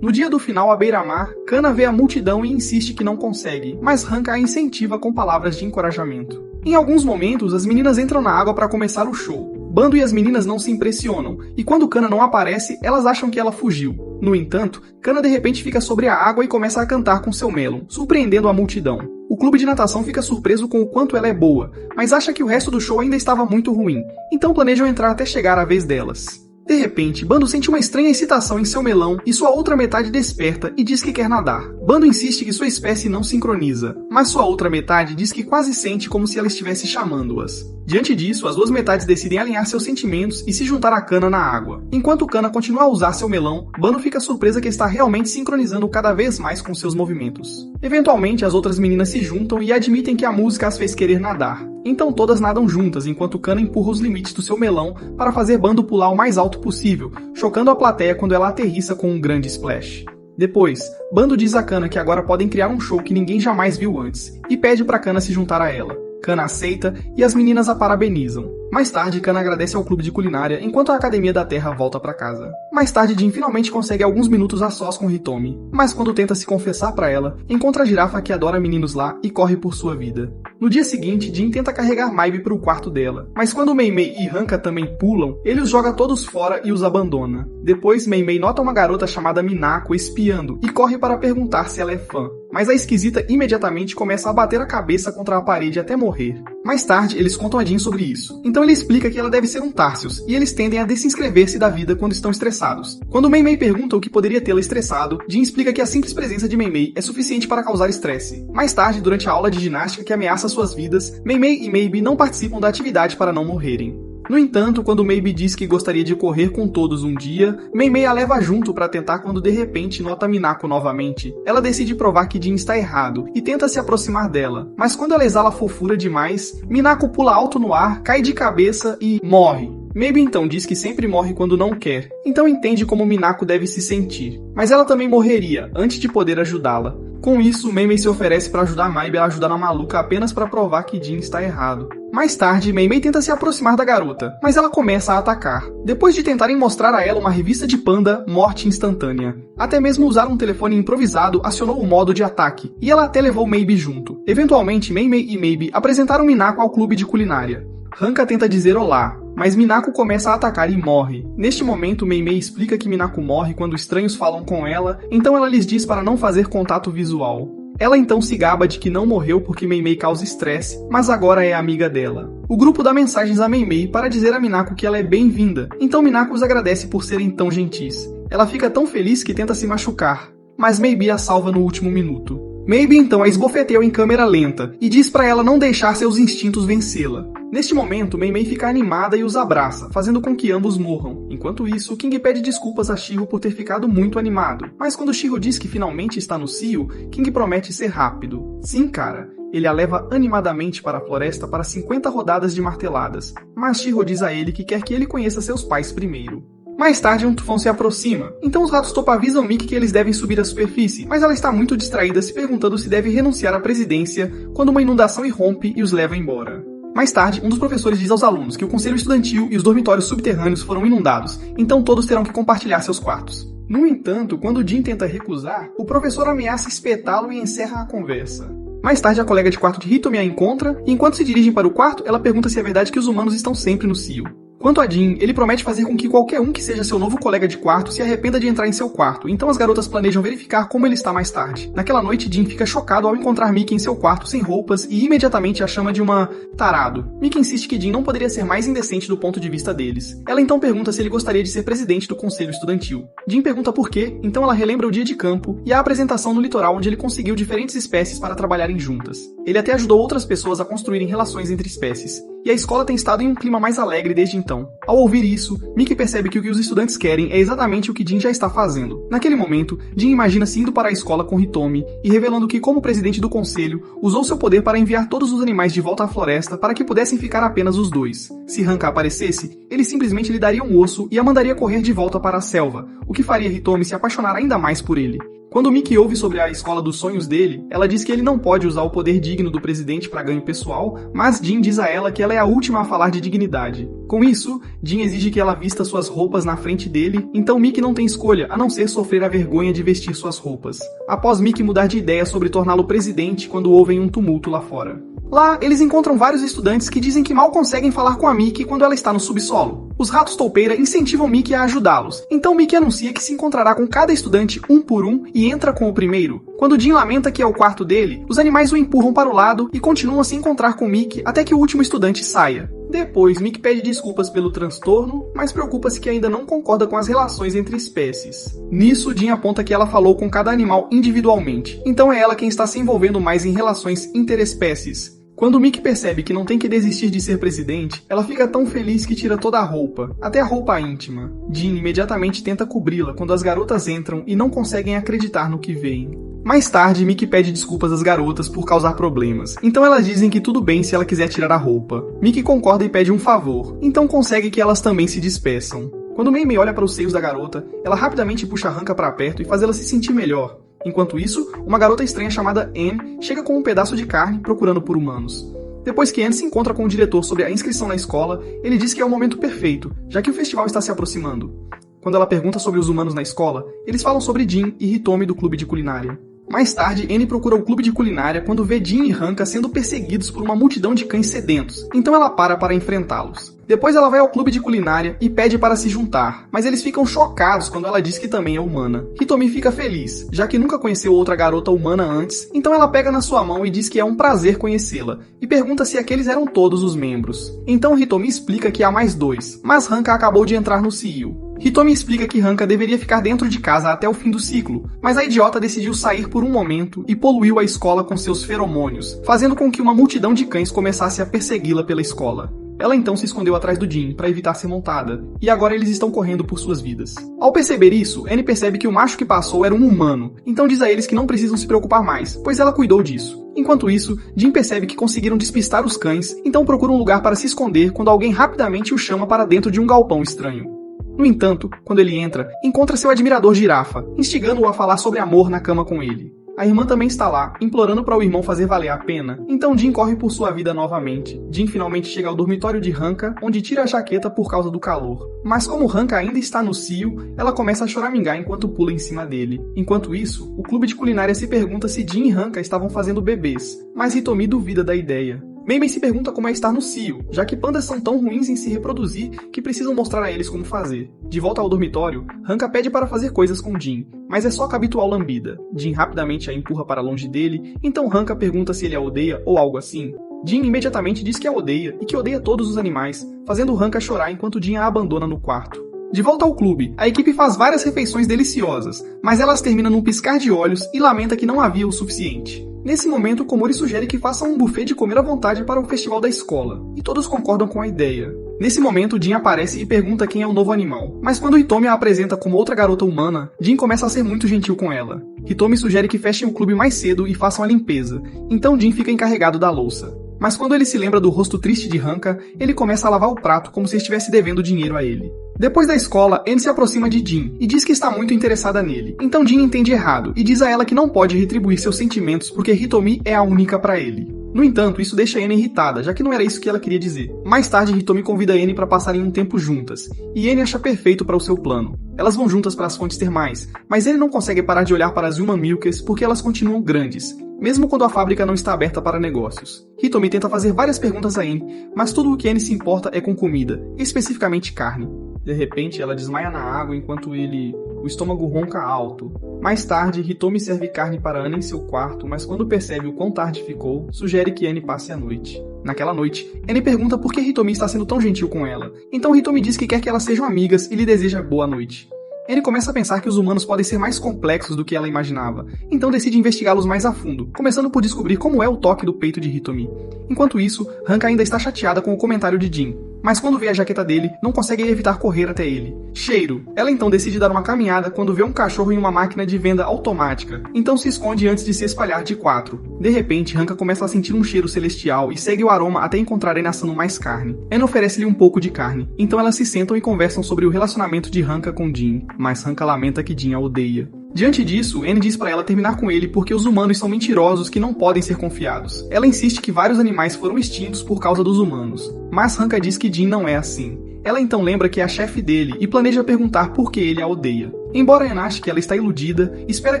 No dia do final à beira-mar, Kana vê a multidão e insiste que não consegue, mas Hanka a incentiva com palavras de encorajamento. Em alguns momentos, as meninas entram na água para começar o show. Bando e as meninas não se impressionam, e quando Kana não aparece, elas acham que ela fugiu. No entanto, Kana de repente fica sobre a água e começa a cantar com seu melon, surpreendendo a multidão. O clube de natação fica surpreso com o quanto ela é boa, mas acha que o resto do show ainda estava muito ruim, então planejam entrar até chegar a vez delas. De repente, Bando sente uma estranha excitação em seu melão e sua outra metade desperta e diz que quer nadar. Bando insiste que sua espécie não sincroniza, mas sua outra metade diz que quase sente como se ela estivesse chamando-as. Diante disso, as duas metades decidem alinhar seus sentimentos e se juntar a Kana na água. Enquanto Kana continua a usar seu melão, Bando fica surpresa que está realmente sincronizando cada vez mais com seus movimentos. Eventualmente, as outras meninas se juntam e admitem que a música as fez querer nadar. Então todas nadam juntas, enquanto Kana empurra os limites do seu melão para fazer Bando pular o mais alto possível, chocando a plateia quando ela aterrissa com um grande splash. Depois, Bando diz a Kana que agora podem criar um show que ninguém jamais viu antes, e pede para Kana se juntar a ela. Kana aceita e as meninas a parabenizam. Mais tarde, Kana agradece ao clube de culinária enquanto a Academia da Terra volta para casa. Mais tarde, Jin finalmente consegue alguns minutos a sós com Hitomi, mas quando tenta se confessar para ela, encontra a girafa que adora meninos lá e corre por sua vida. No dia seguinte, Jin tenta carregar Maibi para o quarto dela, mas quando Mei Mei e Hanka também pulam, ele os joga todos fora e os abandona. Depois, Mei Mei nota uma garota chamada Minako espiando e corre para perguntar se ela é fã, mas a esquisita imediatamente começa a bater a cabeça contra a parede até morrer. Mais tarde, eles contam a Jin sobre isso, então ele explica que ela deve ser um Tarsius, e eles tendem a desinscrever-se da vida quando estão estressados. Quando Mei Mei pergunta o que poderia tê-la estressado, Jin explica que a simples presença de Mei Mei é suficiente para causar estresse. Mais tarde, durante a aula de ginástica que ameaça suas vidas, Mei Mei e Meibi não participam da atividade para não morrerem. No entanto, quando Maybe diz que gostaria de correr com todos um dia, Mei a leva junto para tentar quando de repente nota Minako novamente. Ela decide provar que Jin está errado e tenta se aproximar dela, mas quando ela exala fofura demais, Minako pula alto no ar, cai de cabeça e morre. Maybe então diz que sempre morre quando não quer, então entende como Minako deve se sentir. Mas ela também morreria, antes de poder ajudá-la. Com isso, Mei se oferece para ajudar Maybe a ajudar a maluca apenas para provar que Jin está errado. Mais tarde, Mei tenta se aproximar da garota, mas ela começa a atacar. Depois de tentarem mostrar a ela uma revista de panda, morte instantânea. Até mesmo usar um telefone improvisado acionou o modo de ataque, e ela até levou Maybe junto. Eventualmente, Mei e Maybe apresentaram Minako ao clube de culinária. Hanka tenta dizer olá, mas Minako começa a atacar e morre. Neste momento, Mei explica que Minako morre quando estranhos falam com ela, então ela lhes diz para não fazer contato visual. Ela então se gaba de que não morreu porque Mei causa estresse, mas agora é amiga dela. O grupo dá mensagens a Mei para dizer a Minako que ela é bem-vinda, então Minako os agradece por serem tão gentis. Ela fica tão feliz que tenta se machucar, mas Maybe a salva no último minuto. Maybe então a esbofeteia em câmera lenta e diz para ela não deixar seus instintos vencê-la. Neste momento, Mei fica animada e os abraça, fazendo com que ambos morram. Enquanto isso, King pede desculpas a Shiro por ter ficado muito animado. Mas quando Shiro diz que finalmente está no cio, King promete ser rápido. Sim, cara. Ele a leva animadamente para a floresta para 50 rodadas de marteladas. Mas Shiro diz a ele que quer que ele conheça seus pais primeiro. Mais tarde, um tufão se aproxima, então os ratos topa avisam Mickey que eles devem subir à superfície, mas ela está muito distraída se perguntando se deve renunciar à presidência quando uma inundação irrompe e os leva embora. Mais tarde, um dos professores diz aos alunos que o conselho estudantil e os dormitórios subterrâneos foram inundados, então todos terão que compartilhar seus quartos. No entanto, quando Jin tenta recusar, o professor ameaça espetá-lo e encerra a conversa. Mais tarde, a colega de quarto de Hitomi a encontra, e enquanto se dirigem para o quarto, ela pergunta se é verdade que os humanos estão sempre no cio. Quanto a Jin, ele promete fazer com que qualquer um que seja seu novo colega de quarto se arrependa de entrar em seu quarto, então as garotas planejam verificar como ele está mais tarde. Naquela noite, Jin fica chocado ao encontrar Mickey em seu quarto sem roupas e imediatamente a chama de uma tarado. Mickey insiste que Jin não poderia ser mais indecente do ponto de vista deles. Ela então pergunta se ele gostaria de ser presidente do conselho estudantil. Jin pergunta por quê, então ela relembra o dia de campo e a apresentação no litoral onde ele conseguiu diferentes espécies para trabalharem juntas. Ele até ajudou outras pessoas a construírem relações entre espécies. E a escola tem estado em um clima mais alegre desde então. Ao ouvir isso, Mickey percebe que o que os estudantes querem é exatamente o que Jin já está fazendo. Naquele momento, Jin imagina-se indo para a escola com Hitomi e revelando que, como presidente do conselho, usou seu poder para enviar todos os animais de volta à floresta para que pudessem ficar apenas os dois. Se Hanka aparecesse, ele simplesmente lhe daria um osso e a mandaria correr de volta para a selva, o que faria Hitomi se apaixonar ainda mais por ele. Quando Mickey ouve sobre a escola dos sonhos dele, ela diz que ele não pode usar o poder digno do presidente para ganho pessoal, mas Jin diz a ela que ela é a última a falar de dignidade. Com isso, Jin exige que ela vista suas roupas na frente dele, então Mickey não tem escolha a não ser sofrer a vergonha de vestir suas roupas. Após Mickey mudar de ideia sobre torná-lo presidente quando ouvem um tumulto lá fora. Lá, eles encontram vários estudantes que dizem que mal conseguem falar com a Mickey quando ela está no subsolo. Os ratos toupeira incentivam Mickey a ajudá-los, então Mickey anuncia que se encontrará com cada estudante um por um e entra com o primeiro. Quando Jin lamenta que é o quarto dele, os animais o empurram para o lado e continuam a se encontrar com Mickey até que o último estudante saia. Depois, Mickey pede desculpas pelo transtorno, mas preocupa-se que ainda não concorda com as relações entre espécies. Nisso, Jin aponta que ela falou com cada animal individualmente, então é ela quem está se envolvendo mais em relações interespécies. Quando Mickey percebe que não tem que desistir de ser presidente, ela fica tão feliz que tira toda a roupa, até a roupa íntima. Jin imediatamente tenta cobri-la quando as garotas entram e não conseguem acreditar no que veem. Mais tarde, Mickey pede desculpas às garotas por causar problemas, então elas dizem que tudo bem se ela quiser tirar a roupa. Mickey concorda e pede um favor, então consegue que elas também se despeçam. Quando Mei olha para os seios da garota, ela rapidamente puxa Hanka para perto e faz ela se sentir melhor. Enquanto isso, uma garota estranha chamada Anne chega com um pedaço de carne procurando por humanos. Depois que Anne se encontra com o diretor sobre a inscrição na escola, ele diz que é o momento perfeito, já que o festival está se aproximando. Quando ela pergunta sobre os humanos na escola, eles falam sobre Jin e Hitomi do clube de culinária. Mais tarde, Anne procura o clube de culinária quando vê Jin e Hanka sendo perseguidos por uma multidão de cães sedentos, então ela para enfrentá-los. Depois ela vai ao clube de culinária e pede para se juntar, mas eles ficam chocados quando ela diz que também é humana. Hitomi fica feliz, já que nunca conheceu outra garota humana antes, então ela pega na sua mão e diz que é um prazer conhecê-la, e pergunta se aqueles eram todos os membros. Então Hitomi explica que há mais 2, mas Hanka acabou de entrar no cio. Hitomi explica que Hanka deveria ficar dentro de casa até o fim do ciclo, mas a idiota decidiu sair por um momento e poluiu a escola com seus feromônios, fazendo com que uma multidão de cães começasse a persegui-la pela escola. Ela então se escondeu atrás do Jin para evitar ser montada, e agora eles estão correndo por suas vidas. Ao perceber isso, Annie percebe que o macho que passou era um humano, então diz a eles que não precisam se preocupar mais, pois ela cuidou disso. Enquanto isso, Jin percebe que conseguiram despistar os cães, então procura um lugar para se esconder quando alguém rapidamente o chama para dentro de um galpão estranho. No entanto, quando ele entra, encontra seu admirador Girafa, instigando-o a falar sobre amor na cama com ele. A irmã também está lá, implorando para o irmão fazer valer a pena, então Jin corre por sua vida novamente. Jin finalmente chega ao dormitório de Hanka, onde tira a jaqueta por causa do calor. Mas como Hanka ainda está no cio, ela começa a choramingar enquanto pula em cima dele. Enquanto isso, o clube de culinária se pergunta se Jin e Hanka estavam fazendo bebês, mas Hitomi duvida da ideia. Mei se pergunta como é estar no cio, já que pandas são tão ruins em se reproduzir que precisam mostrar a eles como fazer. De volta ao dormitório, Hanka pede para fazer coisas com Jin, mas é só com a habitual lambida. Jin rapidamente a empurra para longe dele, então Hanka pergunta se ele a odeia ou algo assim. Jin imediatamente diz que a odeia e que odeia todos os animais, fazendo Hanka chorar enquanto Jin a abandona no quarto. De volta ao clube, a equipe faz várias refeições deliciosas, mas elas terminam num piscar de olhos e lamenta que não havia o suficiente. Nesse momento, Komori sugere que façam um buffet de comer à vontade para o festival da escola, e todos concordam com a ideia. Nesse momento, Jin aparece e pergunta quem é o novo animal, mas quando Hitomi a apresenta como outra garota humana, Jin começa a ser muito gentil com ela. Hitomi sugere que fechem o clube mais cedo e façam a limpeza, então Jin fica encarregado da louça. Mas quando ele se lembra do rosto triste de Hanka, ele começa a lavar o prato como se estivesse devendo dinheiro a ele. Depois da escola, Anne se aproxima de Jin e diz que está muito interessada nele. Então Jin entende errado e diz a ela que não pode retribuir seus sentimentos porque Hitomi é a única para ele. No entanto, isso deixa Anne irritada, já que não era isso que ela queria dizer. Mais tarde, Hitomi convida Anne para passarem um tempo juntas, e Anne acha perfeito para o seu plano. Elas vão juntas para as fontes termais, mas ele não consegue parar de olhar para as Human Milkers porque elas continuam grandes, mesmo quando a fábrica não está aberta para negócios. Hitomi tenta fazer várias perguntas a Anne, mas tudo o que Anne se importa é com comida, especificamente carne. De repente, ela desmaia na água enquanto o estômago ronca alto. Mais tarde, Hitomi serve carne para Anne em seu quarto, mas quando percebe o quão tarde ficou, sugere que Anne passe a noite. Naquela noite, Anne pergunta por que Hitomi está sendo tão gentil com ela. Então Hitomi diz que quer que elas sejam amigas e lhe deseja boa noite. Anne começa a pensar que os humanos podem ser mais complexos do que ela imaginava, então decide investigá-los mais a fundo, começando por descobrir como é o toque do peito de Hitomi. Enquanto isso, Hanka ainda está chateada com o comentário de Jin, mas quando vê a jaqueta dele, não consegue evitar correr até ele. Cheiro! Ela então decide dar uma caminhada quando vê um cachorro em uma máquina de venda automática, então se esconde antes de se espalhar de 4. De repente, Hanka começa a sentir um cheiro celestial e segue o aroma até encontrar Anne assando mais carne. Anne oferece-lhe um pouco de carne, então elas se sentam e conversam sobre o relacionamento de Hanka com Jin, mas Hanka lamenta que Jin a odeia. Diante disso, Anne diz para ela terminar com ele porque os humanos são mentirosos que não podem ser confiados. Ela insiste que vários animais foram extintos por causa dos humanos, mas Hanka diz que Jin não é assim. Ela então lembra que é a chefe dele e planeja perguntar por que ele a odeia. Embora Anne ache que ela está iludida, espera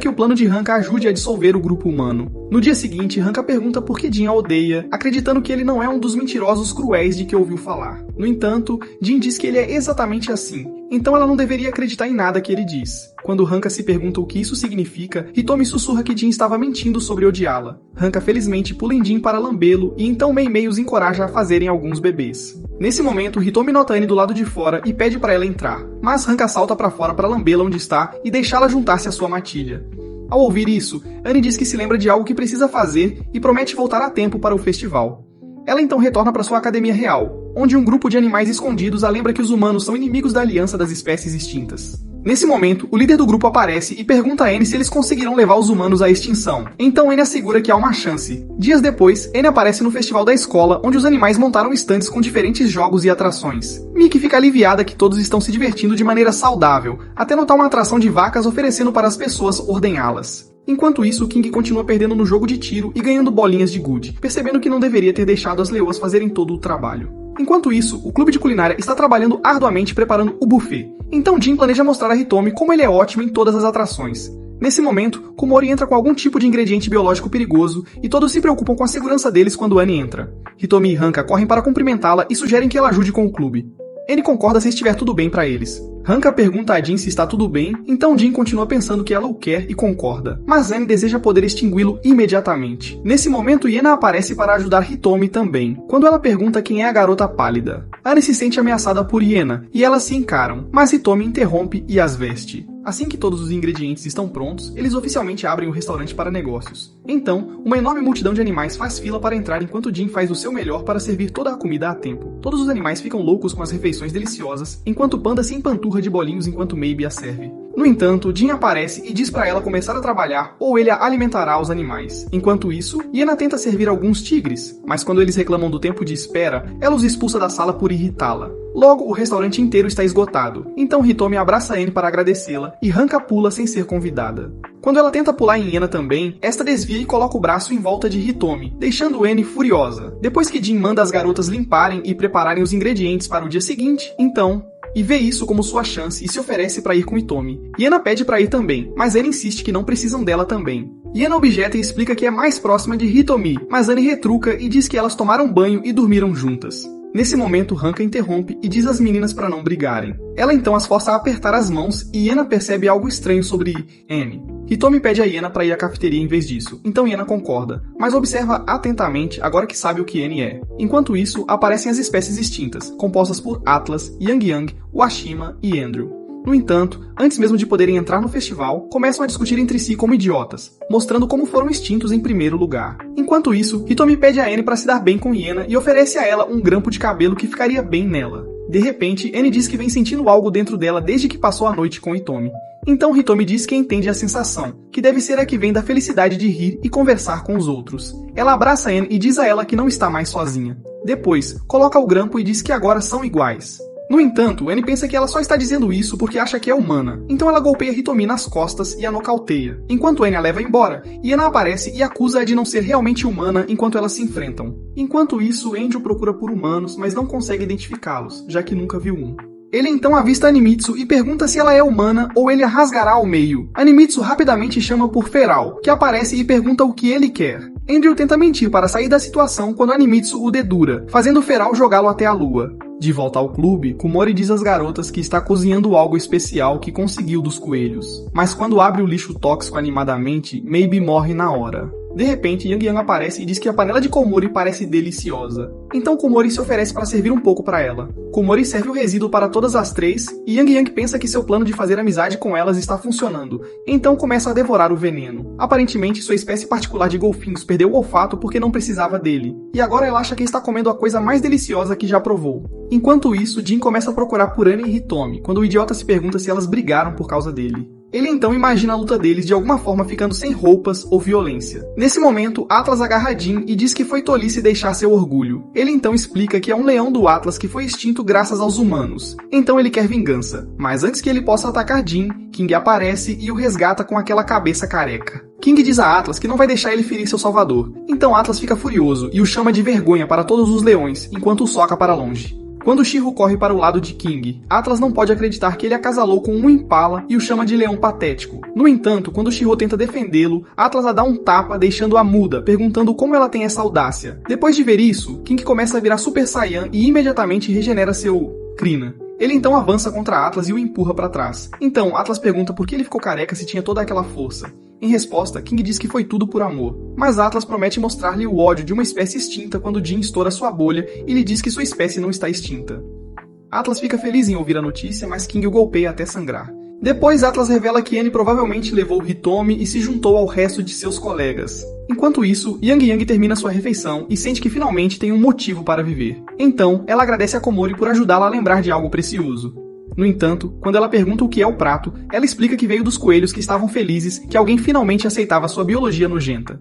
que o plano de Hanka ajude a dissolver o grupo humano. No dia seguinte, Hanka pergunta por que Jin a odeia, acreditando que ele não é um dos mentirosos cruéis de que ouviu falar. No entanto, Jin diz que ele é exatamente assim, então ela não deveria acreditar em nada que ele diz. Quando Hanka se pergunta o que isso significa, Hitomi sussurra que Jin estava mentindo sobre odiá-la. Hanka felizmente pula em Jin para lambê-lo e então Mei os encoraja a fazerem alguns bebês. Nesse momento, Hitomi nota Anne do lado de fora e pede para ela entrar, mas Hanka salta para fora para lambê-la onde está e deixá-la juntar-se à sua matilha. Ao ouvir isso, Anne diz que se lembra de algo que precisa fazer e promete voltar a tempo para o festival. Ela então retorna para sua academia real, onde um grupo de animais escondidos a lembra que os humanos são inimigos da aliança das espécies extintas. Nesse momento, o líder do grupo aparece e pergunta a Anne se eles conseguirão levar os humanos à extinção. Então Anne assegura que há uma chance. Dias depois, Anne aparece no festival da escola, onde os animais montaram estandes com diferentes jogos e atrações. Mickey fica aliviada que todos estão se divertindo de maneira saudável, até notar uma atração de vacas oferecendo para as pessoas ordenhá-las. Enquanto isso, King continua perdendo no jogo de tiro e ganhando bolinhas de gude, percebendo que não deveria ter deixado as leoas fazerem todo o trabalho. Enquanto isso, o clube de culinária está trabalhando arduamente preparando o buffet. Então Jin planeja mostrar a Hitomi como ele é ótimo em todas as atrações. Nesse momento, Komori entra com algum tipo de ingrediente biológico perigoso e todos se preocupam com a segurança deles quando Anne entra. Hitomi e Hanka correm para cumprimentá-la e sugerem que ela ajude com o clube. Anne concorda se estiver tudo bem para eles. Hanka pergunta a Jin se está tudo bem, então Jin continua pensando que ela o quer e concorda. Mas Anne deseja poder extingui-lo imediatamente. Nesse momento, Yena aparece para ajudar Hitomi também, quando ela pergunta quem é a garota pálida. Anne se sente ameaçada por Yena, e elas se encaram, mas Hitomi interrompe e as veste. Assim que todos os ingredientes estão prontos, eles oficialmente abrem o restaurante para negócios. Então, uma enorme multidão de animais faz fila para entrar enquanto Jim faz o seu melhor para servir toda a comida a tempo. Todos os animais ficam loucos com as refeições deliciosas, enquanto Panda se empanturra de bolinhos enquanto Maybe a serve. No entanto, Jim aparece e diz para ela começar a trabalhar ou ele a alimentará os animais. Enquanto isso, Iena tenta servir alguns tigres, mas quando eles reclamam do tempo de espera, ela os expulsa da sala por irritá-la. Logo, o restaurante inteiro está esgotado, então Hitomi abraça Annie para agradecê-la e Hanka pula sem ser convidada. Quando ela tenta pular em Iena também, esta desvia e coloca o braço em volta de Hitomi, deixando Annie furiosa. Depois que Jin manda as garotas limparem e prepararem os ingredientes para o dia seguinte, então... e vê isso como sua chance e se oferece para ir com Hitomi. Iena pede para ir também, mas Annie insiste que não precisam dela também. Iena objeta e explica que é mais próxima de Hitomi, mas Annie retruca e diz que elas tomaram banho e dormiram juntas. Nesse momento, Hanka interrompe e diz às meninas para não brigarem. Ela então as força a apertar as mãos e Iena percebe algo estranho sobre Annie. Hitomi pede a Iena para ir à cafeteria em vez disso, então Iena concorda, mas observa atentamente agora que sabe o que Annie é. Enquanto isso, aparecem as espécies extintas, compostas por Atlas, Yang Yang, Washima e Andrew. No entanto, antes mesmo de poderem entrar no festival, começam a discutir entre si como idiotas, mostrando como foram extintos em primeiro lugar. Enquanto isso, Hitomi pede a Annie para se dar bem com Iena e oferece a ela um grampo de cabelo que ficaria bem nela. De repente, Annie diz que vem sentindo algo dentro dela desde que passou a noite com Hitomi. Então Hitomi diz que entende a sensação, que deve ser a que vem da felicidade de rir e conversar com os outros. Ela abraça Annie e diz a ela que não está mais sozinha. Depois, coloca o grampo e diz que agora são iguais. No entanto, Annie pensa que ela só está dizendo isso porque acha que é humana, então ela golpeia Hitomi nas costas e a nocauteia. Enquanto Annie a leva embora, Iena aparece e acusa-a de não ser realmente humana enquanto elas se enfrentam. Enquanto isso, Andrew procura por humanos, mas não consegue identificá-los, já que nunca viu um. Ele então avista Animitsu e pergunta se ela é humana ou ele a rasgará ao meio. Animitsu rapidamente chama por Feral, que aparece e pergunta o que ele quer. Andrew tenta mentir para sair da situação quando Animitsu o dedura, fazendo Feral jogá-lo até a lua. De volta ao clube, Kumori diz às garotas que está cozinhando algo especial que conseguiu dos coelhos. Mas quando abre o lixo tóxico animadamente, Maybe morre na hora. De repente, Yang Yang aparece e diz que a panela de Komori parece deliciosa. Então Komori se oferece para servir um pouco para ela. Komori serve o resíduo para todas as três, e Yang Yang pensa que seu plano de fazer amizade com elas está funcionando, então começa a devorar o veneno. Aparentemente, sua espécie particular de golfinhos perdeu o olfato porque não precisava dele, e agora ela acha que está comendo a coisa mais deliciosa que já provou. Enquanto isso, Jin começa a procurar por Annie e Hitomi, quando o idiota se pergunta se elas brigaram por causa dele. Ele então imagina a luta deles de alguma forma ficando sem roupas ou violência. Nesse momento, Atlas agarra Jin e diz que foi tolice deixar seu orgulho. Ele então explica que é um leão do Atlas que foi extinto graças aos humanos. Então ele quer vingança. Mas antes que ele possa atacar Jin, King aparece e o resgata com aquela cabeça careca. King diz a Atlas que não vai deixar ele ferir seu salvador. Então Atlas fica furioso e o chama de vergonha para todos os leões, enquanto o soca para longe. Quando Shiro corre para o lado de King, Atlas não pode acreditar que ele acasalou com um impala e o chama de leão patético. No entanto, quando Shiro tenta defendê-lo, Atlas a dá um tapa deixando-a muda, perguntando como ela tem essa audácia. Depois de ver isso, King começa a virar Super Saiyan e imediatamente regenera seu Krina. Ele então avança contra Atlas e o empurra para trás. Então, Atlas pergunta por que ele ficou careca se tinha toda aquela força. Em resposta, King diz que foi tudo por amor. Mas Atlas promete mostrar-lhe o ódio de uma espécie extinta quando Jin estoura sua bolha e lhe diz que sua espécie não está extinta. Atlas fica feliz em ouvir a notícia, mas King o golpeia até sangrar. Depois, Atlas revela que Annie provavelmente levou Hitomi e se juntou ao resto de seus colegas. Enquanto isso, Yang Yang termina sua refeição e sente que finalmente tem um motivo para viver. Então, ela agradece a Komori por ajudá-la a lembrar de algo precioso. No entanto, quando ela pergunta o que é o prato, ela explica que veio dos coelhos que estavam felizes que alguém finalmente aceitava sua biologia nojenta.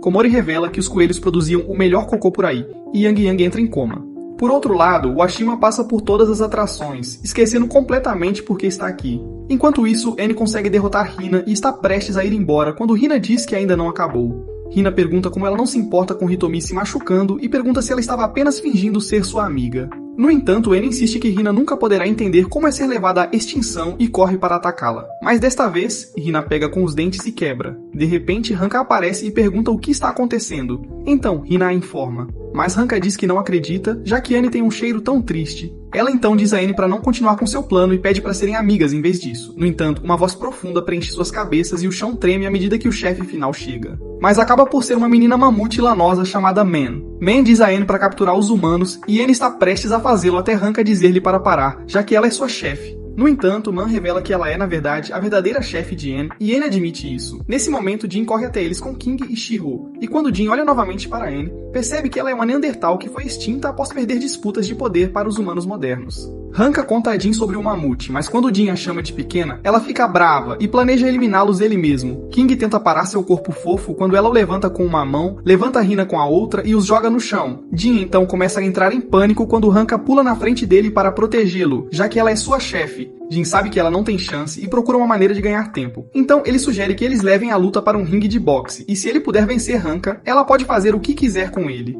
Komori revela que os coelhos produziam o melhor cocô por aí, e Yang Yang entra em coma. Por outro lado, Washima passa por todas as atrações, esquecendo completamente por que está aqui. Enquanto isso, Annie consegue derrotar Hina e está prestes a ir embora quando Hina diz que ainda não acabou. Hina pergunta como ela não se importa com Hitomi se machucando e pergunta se ela estava apenas fingindo ser sua amiga. No entanto, Annie insiste que Hina nunca poderá entender como é ser levada à extinção e corre para atacá-la. Mas desta vez, Hina pega com os dentes e quebra. De repente, Hanka aparece e pergunta o que está acontecendo. Então, Hina a informa. Mas Hanka diz que não acredita, já que Annie tem um cheiro tão triste. Ela então diz a Annie para não continuar com seu plano e pede para serem amigas em vez disso. No entanto, uma voz profunda preenche suas cabeças e o chão treme à medida que o chefe final chega. Mas acaba por ser uma menina mamute lanosa chamada Man. Man diz a Annie para capturar os humanos e Annie está prestes a fazê-lo até Hanka dizer-lhe para parar, já que ela é sua chefe. No entanto, Man revela que ela é, na verdade, a verdadeira chefe de Anne, e Anne admite isso. Nesse momento, Jin corre até eles com King e Shiro, e quando Jin olha novamente para Anne, percebe que ela é uma Neandertal que foi extinta após perder disputas de poder para os humanos modernos. Hanka conta a Jin sobre o mamute, mas quando Jin a chama de pequena, ela fica brava e planeja eliminá-los ele mesmo. King tenta parar seu corpo fofo quando ela o levanta com uma mão, levanta a Hina com a outra e os joga no chão. Jin então começa a entrar em pânico quando Hanka pula na frente dele para protegê-lo, já que ela é sua chefe. Jin sabe que ela não tem chance e procura uma maneira de ganhar tempo. Então ele sugere que eles levem a luta para um ringue de boxe, e se ele puder vencer Hanka, ela pode fazer o que quiser com ele.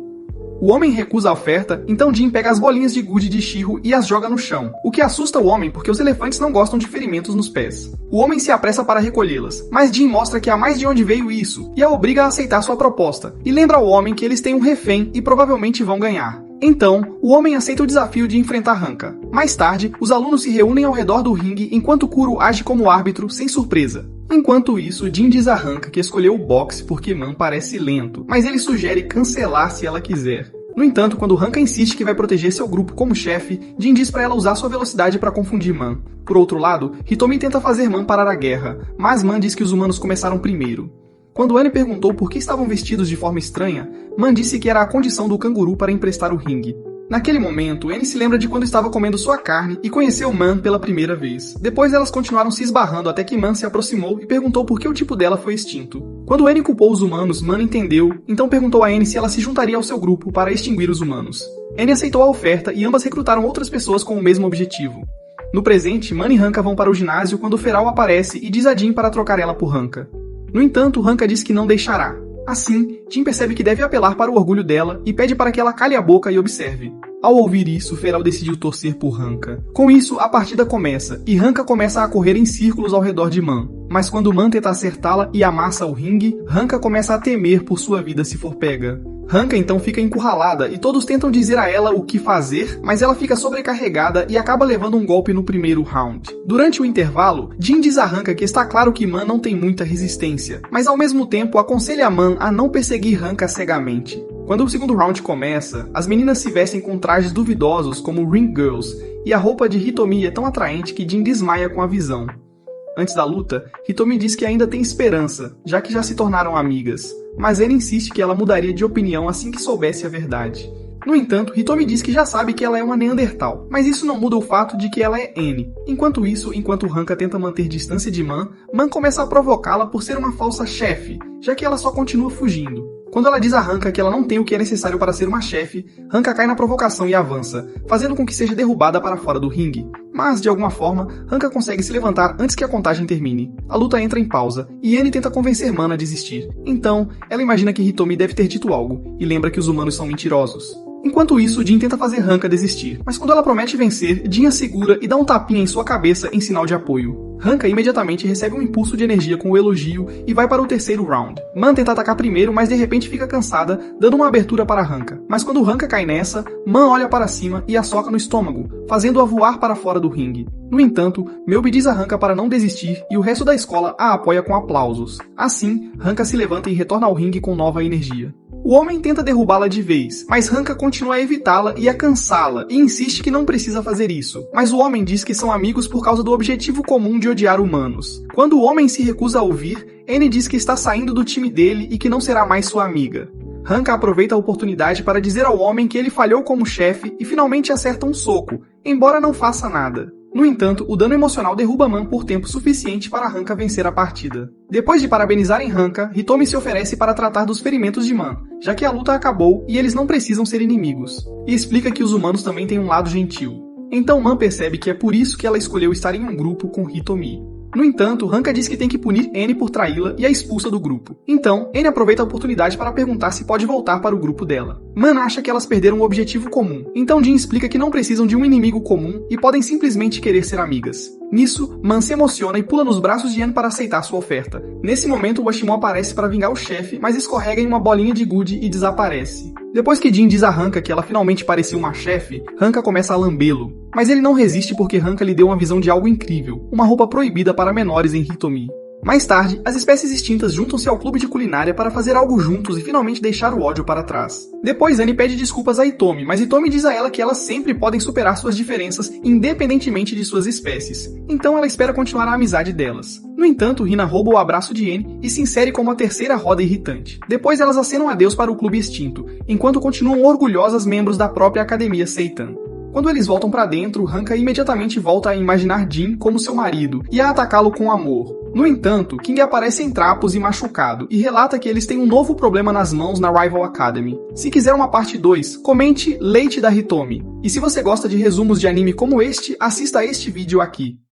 O homem recusa a oferta, então Jin pega as bolinhas de gude de Shiro e as joga no chão, o que assusta o homem porque os elefantes não gostam de ferimentos nos pés. O homem se apressa para recolhê-las, mas Jin mostra que há mais de onde veio isso, e a obriga a aceitar sua proposta, e lembra ao homem que eles têm um refém e provavelmente vão ganhar. Então, o homem aceita o desafio de enfrentar Hanka. Mais tarde, os alunos se reúnem ao redor do ringue enquanto Kuro age como árbitro, sem surpresa. Enquanto isso, Jin diz a Hanka que escolheu o boxe porque Man parece lento, mas ele sugere cancelar se ela quiser. No entanto, quando Hanka insiste que vai proteger seu grupo como chefe, Jin diz para ela usar sua velocidade para confundir Man. Por outro lado, Hitomi tenta fazer Man parar a guerra, mas Man diz que os humanos começaram primeiro. Quando Anne perguntou por que estavam vestidos de forma estranha, Man disse que era a condição do canguru para emprestar o ringue. Naquele momento, Anne se lembra de quando estava comendo sua carne e conheceu Man pela primeira vez. Depois elas continuaram se esbarrando até que Man se aproximou e perguntou por que o tipo dela foi extinto. Quando Anne culpou os humanos, Man entendeu, então perguntou a Anne se ela se juntaria ao seu grupo para extinguir os humanos. Anne aceitou a oferta e ambas recrutaram outras pessoas com o mesmo objetivo. No presente, Man e Hanka vão para o ginásio quando Feral aparece e diz a Jin para trocar ela por Hanka. No entanto, Hanka diz que não deixará. Assim, Jin percebe que deve apelar para o orgulho dela e pede para que ela cale a boca e observe. Ao ouvir isso, Feral decidiu torcer por Hanka. Com isso, a partida começa, e Hanka começa a correr em círculos ao redor de Man. Mas quando Man tenta acertá-la e amassa o ringue, Hanka começa a temer por sua vida se for pega. Hanka então fica encurralada e todos tentam dizer a ela o que fazer, mas ela fica sobrecarregada e acaba levando um golpe no primeiro round. Durante o intervalo, Jin diz a Hanka que está claro que Man não tem muita resistência, mas ao mesmo tempo aconselha a Man a não perseguir Hanka cegamente. Quando o segundo round começa, as meninas se vestem com trajes duvidosos como Ring Girls, e a roupa de Hitomi é tão atraente que Jin desmaia com a visão. Antes da luta, Hitomi diz que ainda tem esperança, já que já se tornaram amigas, mas ele insiste que ela mudaria de opinião assim que soubesse a verdade. No entanto, Hitomi diz que já sabe que ela é uma Neandertal, mas isso não muda o fato de que ela é Anne. Enquanto isso, enquanto Hanka tenta manter distância de Man, Man começa a provocá-la por ser uma falsa chefe, já que ela só continua fugindo. Quando ela diz a Hanka que ela não tem o que é necessário para ser uma chefe, Hanka cai na provocação e avança, fazendo com que seja derrubada para fora do ringue. Mas, de alguma forma, Hanka consegue se levantar antes que a contagem termine. A luta entra em pausa, e Anne tenta convencer Man a desistir. Então, ela imagina que Hitomi deve ter dito algo, e lembra que os humanos são mentirosos. Enquanto isso, Jin tenta fazer Hanka desistir, mas quando ela promete vencer, Jin a segura e dá um tapinha em sua cabeça em sinal de apoio. Hanka imediatamente recebe um impulso de energia com o elogio e vai para o terceiro round. Man tenta atacar primeiro, mas de repente fica cansada, dando uma abertura para Hanka. Mas quando Hanka cai nessa, Man olha para cima e a soca no estômago, fazendo-a voar para fora do ringue. No entanto, Melby diz a Hanka para não desistir e o resto da escola a apoia com aplausos. Assim, Hanka se levanta e retorna ao ringue com nova energia. O homem tenta derrubá-la de vez, mas Hanka continua a evitá-la e a cansá-la, e insiste que não precisa fazer isso. Mas o homem diz que são amigos por causa do objetivo comum de odiar humanos. Quando o homem se recusa a ouvir, Anne diz que está saindo do time dele e que não será mais sua amiga. Hanka aproveita a oportunidade para dizer ao homem que ele falhou como chefe e finalmente acerta um soco, embora não faça nada. No entanto, o dano emocional derruba Man por tempo suficiente para Hanka vencer a partida. Depois de parabenizarem Hanka, Hitomi se oferece para tratar dos ferimentos de Man, já que a luta acabou e eles não precisam ser inimigos, e explica que os humanos também têm um lado gentil. Então Man percebe que é por isso que ela escolheu estar em um grupo com Hitomi. No entanto, Hanka diz que tem que punir Anne por traí-la e a expulsa do grupo. Então, Anne aproveita a oportunidade para perguntar se pode voltar para o grupo dela. Man acha que elas perderam um objetivo comum, então Jin explica que não precisam de um inimigo comum e podem simplesmente querer ser amigas. Nisso, Man se emociona e pula nos braços de Anne para aceitar sua oferta. Nesse momento, o Washimon aparece para vingar o chefe, mas escorrega em uma bolinha de gude e desaparece. Depois que Jin diz a Hanka que ela finalmente parecia uma chefe, Hanka começa a lambê-lo. Mas ele não resiste porque Hanka lhe deu uma visão de algo incrível, uma roupa proibida para menores em Hitomi. Mais tarde, as espécies extintas juntam-se ao clube de culinária para fazer algo juntos e finalmente deixar o ódio para trás. Depois, Annie pede desculpas a Hitomi, mas Hitomi diz a ela que elas sempre podem superar suas diferenças independentemente de suas espécies. Então ela espera continuar a amizade delas. No entanto, Hina rouba o abraço de Annie e se insere como a terceira roda irritante. Depois elas acenam adeus para o clube extinto, enquanto continuam orgulhosas membros da própria academia Seitan. Quando eles voltam pra dentro, Hanka imediatamente volta a imaginar Jin como seu marido e a atacá-lo com amor. No entanto, King aparece em trapos e machucado, e relata que eles têm um novo problema nas mãos na Rival Academy. Se quiser uma parte 2, comente Leite da Hitomi. E se você gosta de resumos de anime como este, assista a este vídeo aqui.